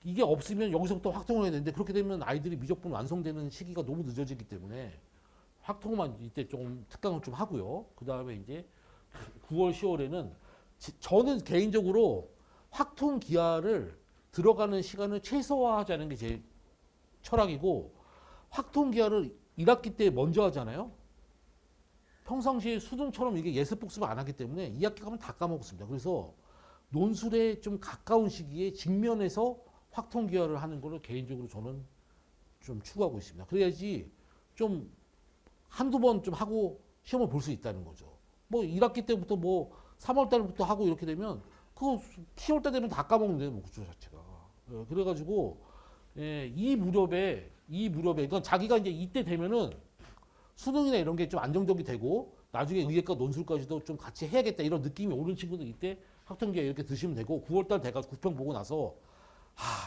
이게 없으면 여기서부터 확통을 해야 되는데 그렇게 되면 아이들이 미적분 완성되는 시기가 너무 늦어지기 때문에 확통만 이때 좀 특강을 좀 하고요. 그 다음에 이제 9월, 10월에는 저는 개인적으로 확통 기하를 들어가는 시간을 최소화하자는 게 제 철학이고 확통 기하를 1학기 때 먼저 하잖아요. 평상시에 수능처럼 이게 예습 복습을 안 하기 때문에 2학기 가면 다 까먹었습니다. 그래서 논술에 좀 가까운 시기에 직면해서 확통 기하를 하는 거를 개인적으로 저는 좀 추구하고 있습니다. 그래야지 좀 한두 번 좀 하고 시험을 볼 수 있다는 거죠. 뭐 1학기 때부터 뭐 3월 달부터 하고 이렇게 되면 그거 10월 달 되면 다 까먹는데요, 뭐 구조 자체가. 그래가지고 이 무렵에 그러니까 자기가 이제 이때 되면은 수능이나 이런 게 좀 안정적이 되고 나중에 의예과 논술까지도 좀 같이 해야겠다 이런 느낌이 오는 친구들 이때 확통기에 이렇게 드시면 되고 9월달 돼가 구평 보고 나서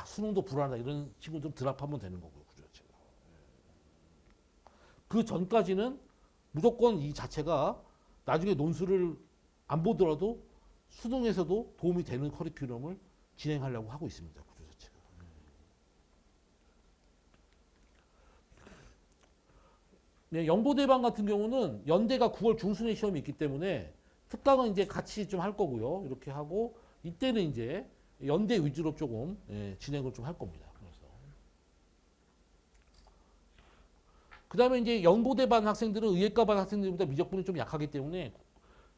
수능도 불안하다 이런 친구들 드랍하면 되는 거고요. 구조 자체가. 그 전까지는 무조건 이 자체가 나중에 논술을 안 보더라도 수능에서도 도움이 되는 커리큘럼을 진행하려고 하고 있습니다. 구조 자체가. 네, 연고대반 같은 경우는 연대가 9월 중순에 시험이 있기 때문에 특강은 이제 같이 좀 할 거고요. 이렇게 하고 이때는 이제 연대 위주로 조금 진행을 좀 할 겁니다. 그래서 그다음에 이제 연고대반 학생들은 의예과반 학생들보다 미적분이 좀 약하기 때문에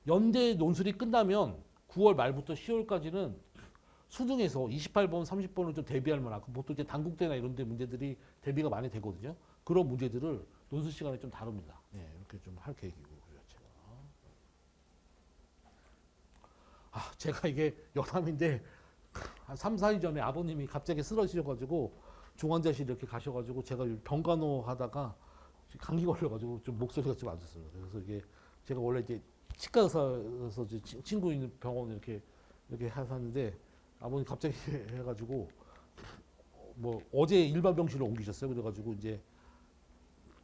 연대 논술이 끝나면 9월 말부터 10월까지는 수능에서 28번, 30번을 좀 대비할 만한 보통 이제 단국대나 이런 데 문제들이 대비가 많이 되거든요. 그런 문제들을 논술 시간에 좀 다룹니다. 네, 이렇게 좀 할 계획이고 제가 이게 여담인데 한 3, 4일 전에 아버님이 갑자기 쓰러지셔가지고 중환자실 이렇게 가셔가지고 제가 병간호 하다가 감기 걸려가지고 좀 목소리가 좀 안 좋습니다. 그래서 이게 제가 원래 이제 치과 의사여서 친구 있는 병원 이렇게 하는데 아버님 갑자기 해가지고 뭐 어제 일반 병실로 옮기셨어요. 그래가지고 이제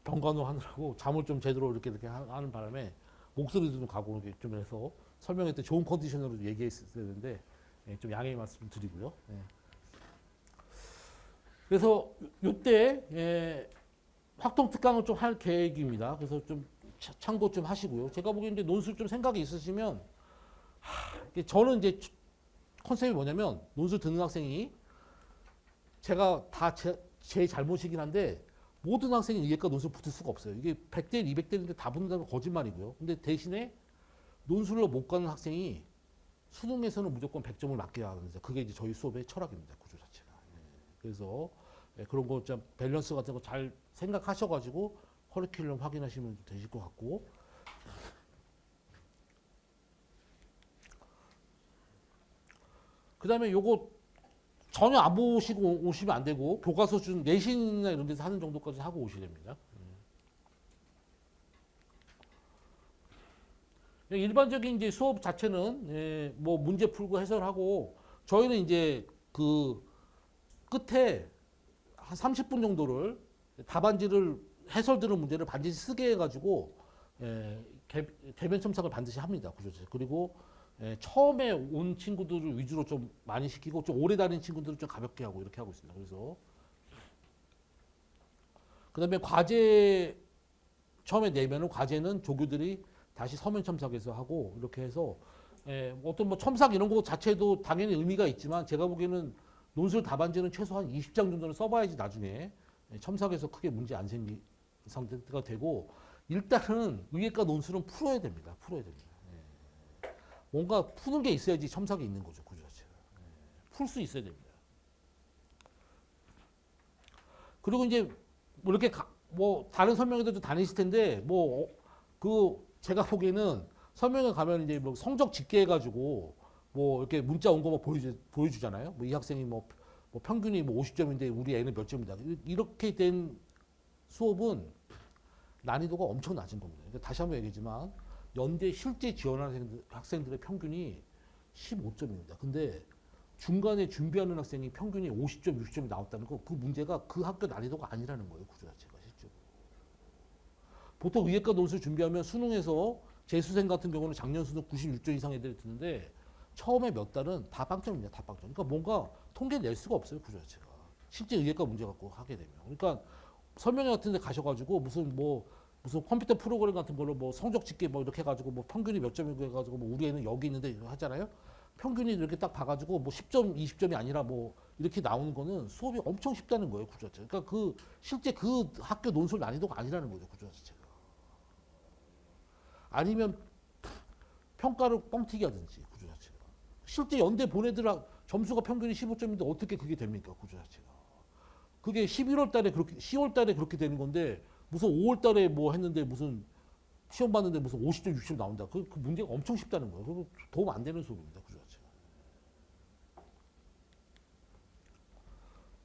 병간호 하느라고 잠을 좀 제대로 이렇게 하는 바람에 목소리도 좀 가고 이렇게 좀 해서 설명했던 좋은 컨디션으로 얘기했어야 되는데 좀 양해의 말씀 드리고요. 그래서 이때 확통 특강을 좀 할 계획입니다. 그래서 좀 참고 좀 하시고요. 제가 보기엔 이제 논술 좀 생각이 있으시면 저는 이제 컨셉이 뭐냐면 논술 듣는 학생이 제가 다 제 잘못이긴 한데 모든 학생이 의예과 논술 붙을 수가 없어요. 이게 100대 200대인데 다 붙는다는 건 거짓말이고요. 근데 대신에 논술로 못 가는 학생이 수능에서는 무조건 100점을 맞게 하는데 그게 이제 저희 수업의 철학입니다. 구조 자체가. 그래서 그런 거 좀 밸런스 같은 거 잘 생각하셔가지고 커리큘럼 확인하시면 되실 것 같고 그 다음에 요거 전혀 안 보시고 오시면 안 되고 교과서 준 내신이나 이런 데서 하는 정도까지 하고 오셔야 됩니다. 일반적인 이제 수업 자체는 뭐 문제 풀고 해설하고 저희는 이제 그 끝에 한 30분 정도를 답안지를 해설 들은 문제를 반드시 쓰게 해가지고 대면 첨삭을 반드시 합니다. 그리고 처음에 온 친구들을 위주로 좀 많이 시키고 좀 오래 다닌 친구들을 좀 가볍게 하고 이렇게 하고 있습니다. 그래서 그다음에 과제 처음에 내면은 과제는 조교들이 다시 서면 첨삭해서 하고 이렇게 해서 어떤 뭐 첨삭 이런 거 자체도 당연히 의미가 있지만 제가 보기에는 논술 답안지는 최소한 20장 정도는 써봐야지 나중에 첨삭해서 크게 문제 안 생기 상태가 되고 일단은 의예과 논술은 풀어야 됩니다. 풀어야 됩니다. 뭔가 푸는 게 있어야지 첨삭이 있는 거죠. 구조 자체가. 풀 수 있어야 됩니다. 그리고 이제 뭐 이렇게 뭐 다른 설명회도 다니실 텐데 뭐 그 제가 보기에는 설명회 가면 이제 뭐 성적 집계해가지고 뭐 이렇게 문자 온 거 뭐 보여주잖아요. 뭐 이 학생이 뭐 평균이 뭐 50점인데 우리 애는 몇 점이다. 이렇게 된 수업은 난이도가 엄청 낮은 겁니다. 그러니까 다시 한번 얘기하지만 연대 실제 지원하는 학생들의 평균이 15점입니다. 근데 중간에 준비하는 학생이 평균이 50점, 60점이 나왔다는 거 그 문제가 그 학교 난이도가 아니라는 거예요. 구조 자체가 실제로. 보통 의예과 논술 준비하면 수능에서 재수생 같은 경우는 작년 수능 96점 이상 애들이 드는데 처음에 몇 달은 다 빵점입니다. 다 빵점. 그러니까 뭔가 통계 낼 수가 없어요. 구조 자체가. 실제 의예과 문제 갖고 하게 되면. 그러니까 설명회 같은 데 가셔가지고 무슨 컴퓨터 프로그램 같은 걸로 뭐 성적 집계 뭐 이렇게 해가지고 뭐 평균이 몇 점이고 해가지고 뭐 우리 애는 여기 있는데 하잖아요. 평균이 이렇게 딱 봐가지고 뭐 10점, 20점이 아니라 뭐 이렇게 나오는 거는 수업이 엄청 쉽다는 거예요. 구조 자체가. 그러니까 실제 그 학교 논술 난이도가 아니라는 거죠. 구조 자체가. 아니면 평가를 뻥튀기 하든지 구조 자체가. 실제 연대 보내들 점수가 평균이 15점인데 어떻게 그게 됩니까? 구조 자체가. 그게 11월 달에 그렇게 10월 달에 그렇게 되는 건데 무슨 5월 달에 뭐 했는데 무슨 시험 봤는데 무슨 50점, 60점 나온다. 그 문제가 엄청 쉽다는 거예요. 그거 도움 안 되는 수업입니다. 구조 자체가.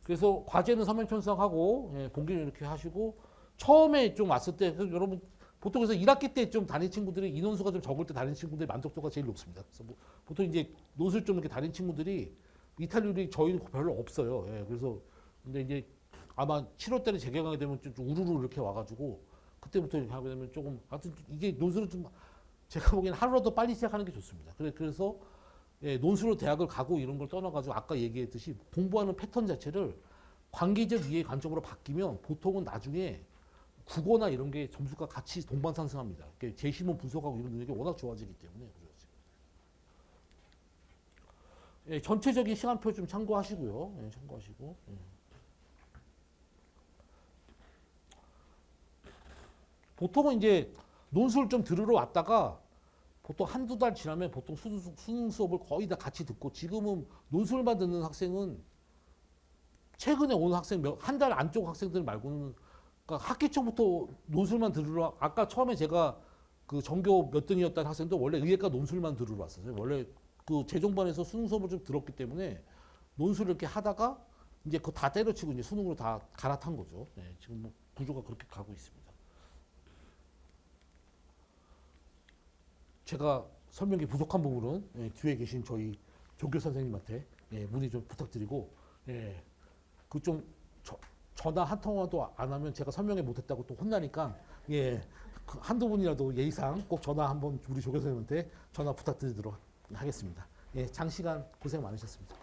그래서 과제는 서면편성하고 예, 본기는 이렇게 하시고 처음에 좀 왔을 때 여러분 보통 그래서 1학기 때 좀 다닌 친구들이 인원수가 좀 적을 때 다닌 친구들의 만족도가 제일 높습니다. 그래서 뭐 보통 이제 논술 좀 이렇게 다닌 친구들이 이탈률이 저희는 별로 없어요. 예, 그래서 근데 이제 아마 7월 달에 재개강이 되면 좀 우르르 이렇게 와가지고 그때부터 이렇게 하게 되면 조금 하여튼 이게 논술은 좀 제가 보기에는 하루라도 빨리 시작하는 게 좋습니다. 그래서 예, 논술로 대학을 가고 이런 걸 떠나가지고 아까 얘기했듯이 공부하는 패턴 자체를 관계적 이해 관점으로 바뀌면 보통은 나중에 국어나 이런 게 점수가 같이 동반상승합니다. 제시문 분석하고 이런 능력이 워낙 좋아지기 때문에. 예, 전체적인 시간표 좀 참고하시고요. 예, 참고하시고. 예. 보통은 이제 논술 좀 들으러 왔다가 보통 한두 달 지나면 보통 수능 수업을 거의 다 같이 듣고 지금은 논술만 듣는 학생은 최근에 온 학생 한 달 안쪽 학생들 말고는 그러니까 학기 초부터 논술만 들으러 아까 처음에 제가 그 전교 몇 등이었다는 학생도 원래 의예과 논술만 들으러 왔었어요. 원래 그 재종반에서 수능 수업을 좀 들었기 때문에 논술을 이렇게 하다가 이제 그거 다 때려치고 이제 수능으로 다 갈아탄 거죠. 네, 지금 뭐 구조가 그렇게 가고 있습니다. 제가 설명이 부족한 부분은 예, 뒤에 계신 저희 조교 선생님한테 예, 문의 좀 부탁드리고 예, 그 좀 전화 한 통화도 안 하면 제가 설명을 못했다고 또 혼나니까 예, 그 한두 분이라도 예의상 꼭 전화 한번 우리 조교 선생님한테 전화 부탁드리도록 하겠습니다. 예, 장시간 고생 많으셨습니다.